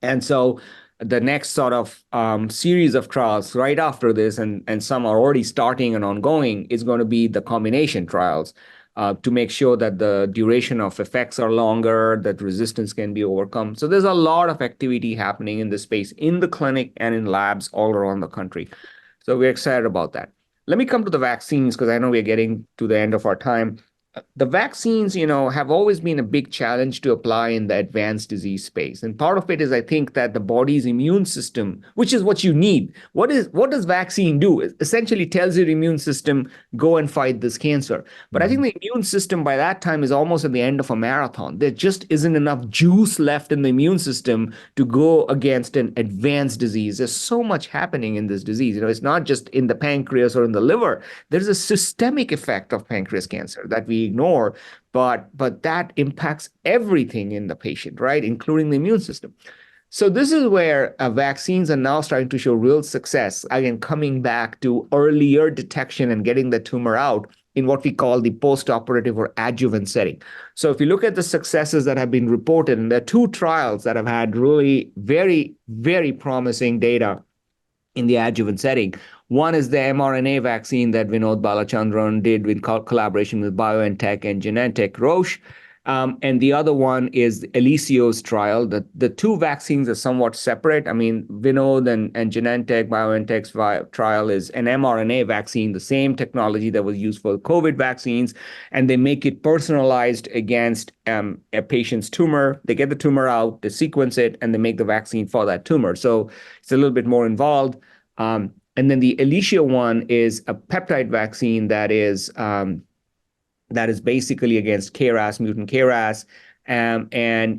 And so the next sort of series of trials right after this, and some are already starting and ongoing, is going to be the combination trials to make sure that the duration of effects are longer, that resistance can be overcome. So there's a lot of activity happening in this space in the clinic and in labs all around the country. So we're excited about that. Let me come to the vaccines because I know we're getting to the end of our time. The vaccines, have always been a big challenge to apply in the advanced disease space. And part of it is, I think, that the body's immune system, which is what you need. What does vaccine do? It essentially tells your immune system, go and fight this cancer. But I think Mhm. the immune system by that time is almost at the end of a marathon. There just isn't enough juice left in the immune system to go against an advanced disease. There's so much happening in this disease. It's not just in the pancreas or in the liver. There's a systemic effect of pancreas cancer that we ignore, but that impacts everything in the patient, right, including the immune system. So this is where vaccines are now starting to show real success, again, coming back to earlier detection and getting the tumor out in what we call the post-operative or adjuvant setting. So if you look at the successes that have been reported, and there are two trials that have had really very, very promising data in the adjuvant setting. One is the mRNA vaccine that Vinod Balachandran did in collaboration with BioNTech and Genentech Roche. And the other one is Elisio's trial. The two vaccines are somewhat separate. I mean, Vinod and Genentech, BioNTech's trial is an mRNA vaccine, the same technology that was used for COVID vaccines, and they make it personalized against a patient's tumor. They get the tumor out, they sequence it, and they make the vaccine for that tumor. So it's a little bit more involved. And then the Elisio one is a peptide vaccine that is basically against KRAS, mutant KRAS, and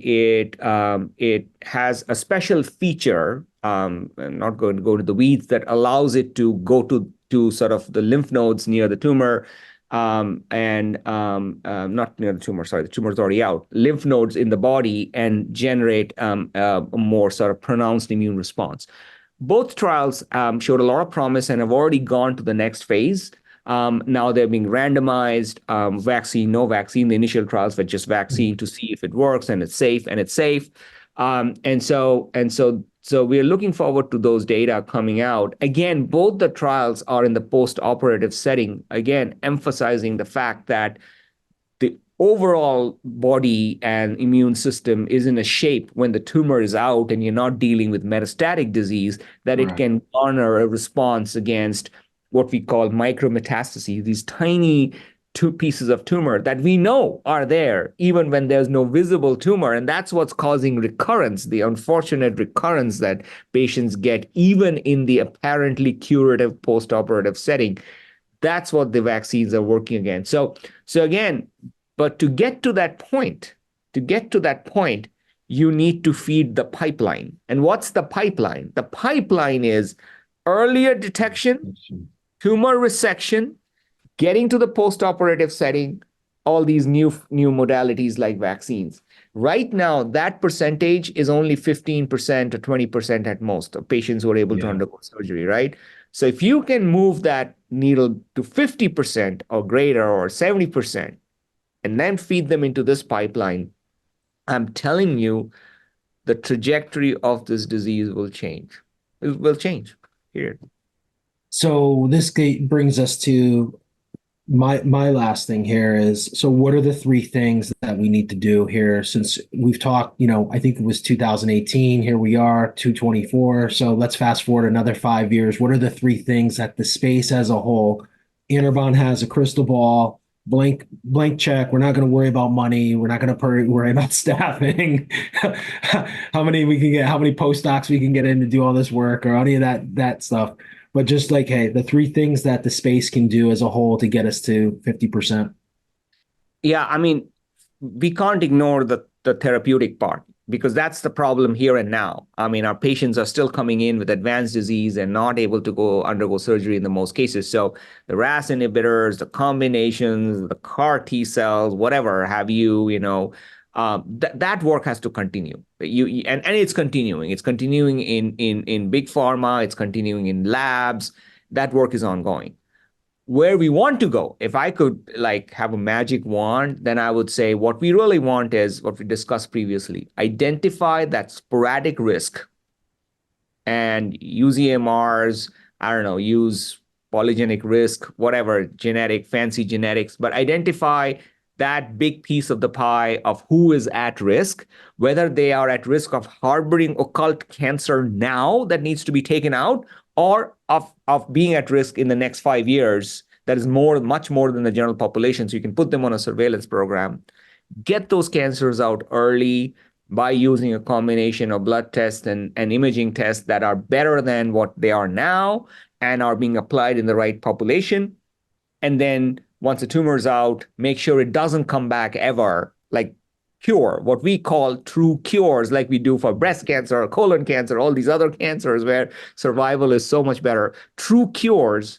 it has a special feature. I'm not going to go to the weeds, that allows it to go to sort of the lymph nodes near the tumor, and not near the tumor. Sorry, the tumor is already out. Lymph nodes in the body, and generate a more sort of pronounced immune response. Both trials showed a lot of promise and have already gone to the next phase. Now they're being randomized, vaccine, no vaccine. The initial trials were just vaccine to see if it works and it's safe, and so we're looking forward to those data coming out. Again, both the trials are in the post-operative setting, again, emphasizing the fact that the overall body and immune system is in a shape when the tumor is out and you're not dealing with metastatic disease, that it Right. can garner a response against what we call micrometastases, these tiny two pieces of tumor that we know are there even when there's no visible tumor. And that's what's causing recurrence, the unfortunate recurrence that patients get even in the apparently curative post-operative setting. That's what the vaccines are working against. So again, but to get to that point, you need to feed the pipeline. And what's the pipeline? The pipeline is earlier detection, tumor resection, Getting to the post-operative setting, all these new modalities like vaccines. Right now, that percentage is only 15% or 20% at most of patients who are able to Yeah. undergo surgery, right? So if you can move that needle to 50% or greater or 70% and then feed them into this pipeline, I'm telling you, the trajectory of this disease will change. It will change. Here. So this brings us to my last thing here is, so what are the three things that we need to do here, since we've talked, I think it was 2018, here we are 224, so let's fast forward another 5 years. What are the three things that the space as a whole, Anirban has a crystal ball, blank check, we're not going to worry about money, we're not going to worry about staffing, how many we can get, how many postdocs we can get in to do all this work or any of that stuff, but just like, hey, the three things that the space can do as a whole to get us to 50%. Yeah, I mean, we can't ignore the therapeutic part because that's the problem here and now. I mean, our patients are still coming in with advanced disease and not able to go undergo surgery in the most cases. So the RAS inhibitors, the combinations, the CAR T cells, whatever have you, that work has to continue. And it's continuing. It's continuing in big pharma. It's continuing in labs. That work is ongoing. Where we want to go, if I could like have a magic wand, then I would say what we really want is what we discussed previously: identify that sporadic risk and use EMRs. I don't know, use polygenic risk, whatever, genetic, fancy genetics, but identify that big piece of the pie of who is at risk, whether they are at risk of harboring occult cancer now that needs to be taken out, or of being at risk in the next 5 years. That is much more than the general population. So you can put them on a surveillance program, get those cancers out early by using a combination of blood tests and imaging tests that are better than what they are now and are being applied in the right population. And then once the tumor is out, make sure it doesn't come back ever, like cure, what we call true cures, like we do for breast cancer, colon cancer, all these other cancers where survival is so much better. True cures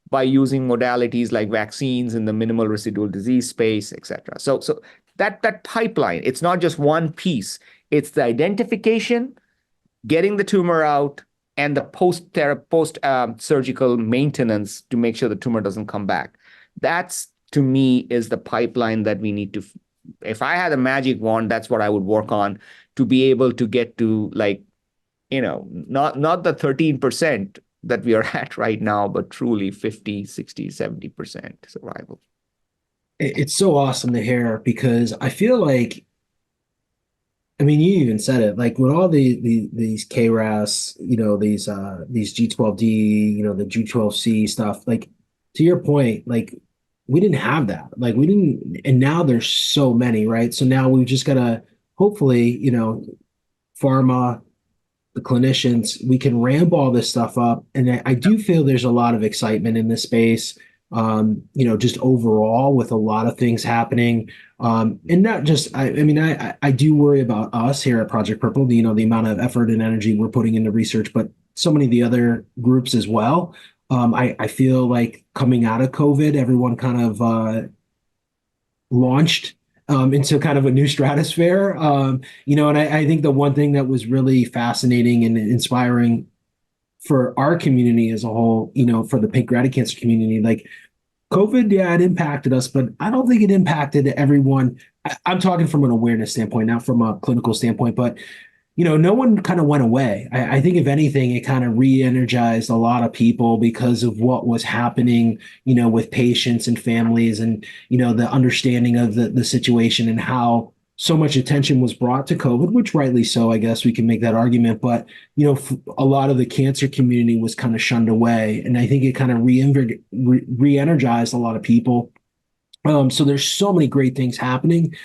by using modalities like vaccines in the minimal residual disease space, et cetera. So that pipeline, it's not just one piece. It's the identification, getting the tumor out, and the post-surgical maintenance to make sure the tumor doesn't come back. That's, to me, is the pipeline that we need to. If I had a magic wand, that's what I would work on to be able to get to, like, not the 13% that we are at right now, but truly 50, 60, 70% survival. It's so awesome to hear, because I feel like, I mean, you even said it, like with all these KRAS, these G12D, the G12C stuff, like to your point, like we didn't have that. Like we didn't, and now there's so many, right? So now we've just gotta, hopefully, pharma, the clinicians, we can ramp all this stuff up. And I do feel there's a lot of excitement in this space, just overall with a lot of things happening. And not just, I mean, I do worry about us here at Project Purple, the amount of effort and energy we're putting into research, but so many of the other groups as well. I feel like coming out of COVID, everyone kind of launched into kind of a new stratosphere. And I think the one thing that was really fascinating and inspiring for our community as a whole, for the pancreatic cancer community, like COVID, yeah, it impacted us, but I don't think it impacted everyone. I'm talking from an awareness standpoint, not from a clinical standpoint, but no one kind of went away. I think if anything, it kind of re-energized a lot of people because of what was happening, with patients and families, and, the understanding of the situation and how so much attention was brought to COVID, which rightly so, I guess we can make that argument. But, a lot of the cancer community was kind of shunned away. And I think it kind of re-energized a lot of people. So there's so many great things happening.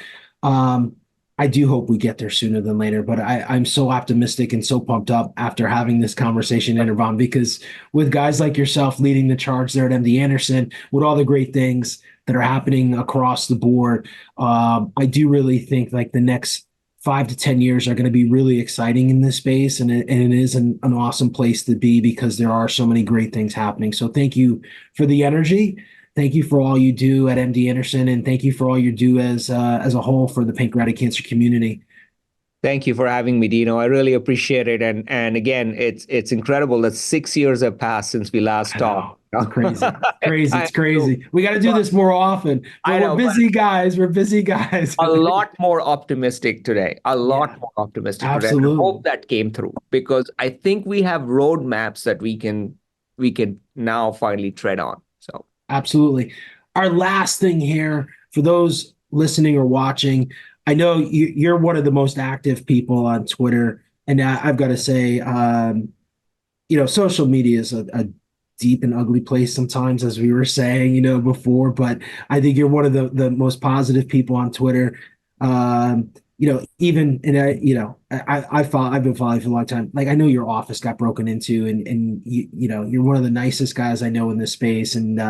I do hope we get there sooner than later, but I'm so optimistic and so pumped up after having this conversation, Anirban, because with guys like yourself leading the charge there at MD Anderson, with all the great things that are happening across the board, I do really think like the next 5 to 10 years are going to be really exciting in this space. And it is an awesome place to be because there are so many great things happening. So thank you for the energy. Thank you for all you do at MD Anderson, and thank you for all you do as a whole for the pancreatic cancer community. Thank you for having me, Dino. I really appreciate it. And again, it's incredible that 6 years have passed since we last I talked. know. It's crazy. Crazy. It's crazy. We got to do But this more often, but I we're know, but busy guys. We're busy guys. a lot more optimistic today. A lot Yeah, more optimistic today. I absolutely. hope that came through because I think we have roadmaps that we can now finally tread on. So Absolutely. Our last thing here for those listening or watching, I know you're one of the most active people on Twitter, and I've got to say, social media is a deep and ugly place sometimes, as we were saying, before. But I think you're one of the most positive people on Twitter. Even and I've been following for a long time. Like I know your office got broken into, and you're one of the nicest guys I know in this space, and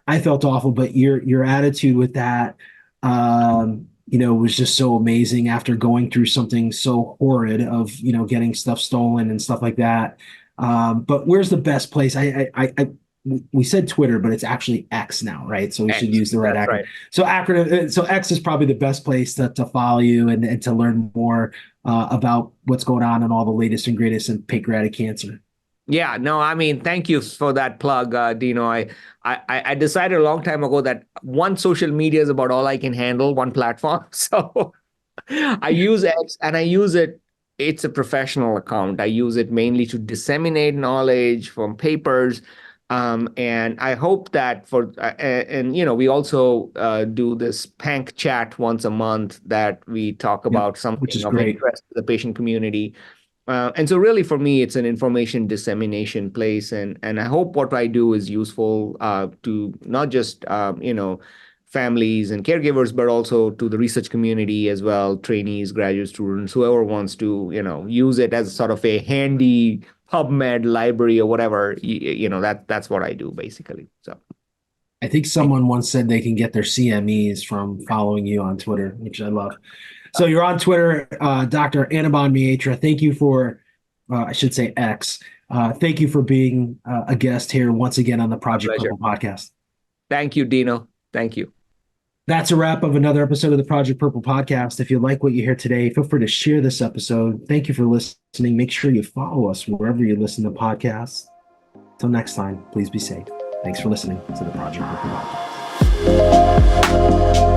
I felt awful. But your attitude with that, was just so amazing after going through something so horrid of getting stuff stolen and stuff like that. But where's the best place? We said Twitter, but it's actually X now, right? So we should X, use the right that's acronym. right. So X is probably the best place to follow you and to learn more about what's going on and all the latest and greatest in pancreatic cancer. Yeah, no, I mean, thank you for that plug, Dino. I decided a long time ago that one social media is about all I can handle, one platform. So I use X and I use it. It's a professional account. I use it mainly to disseminate knowledge from papers. And I hope that we also do this Pank chat once a month that we talk Yep, about which something is of great. interest to the patient community. And so really for me, it's an information dissemination place. And I hope what I do is useful to not just, families and caregivers, but also to the research community as well, trainees, graduate students, whoever wants to, use it as sort of a handy PubMed library or whatever, that's what I do basically. So I think someone once said they can get their CMEs from following you on Twitter, which I love. So you're on Twitter, Dr. Anirban Maitra. Thank you for, I should say X. Thank you for being a guest here once again on the my Project pleasure. Purple podcast. Thank you, Dino. Thank you. That's a wrap of another episode of the Project Purple podcast. If you like what you hear today, feel free to share this episode. Thank you for listening. Make sure you follow us wherever you listen to podcasts. Until next time, please be safe. Thanks for listening to the Project Purple podcast.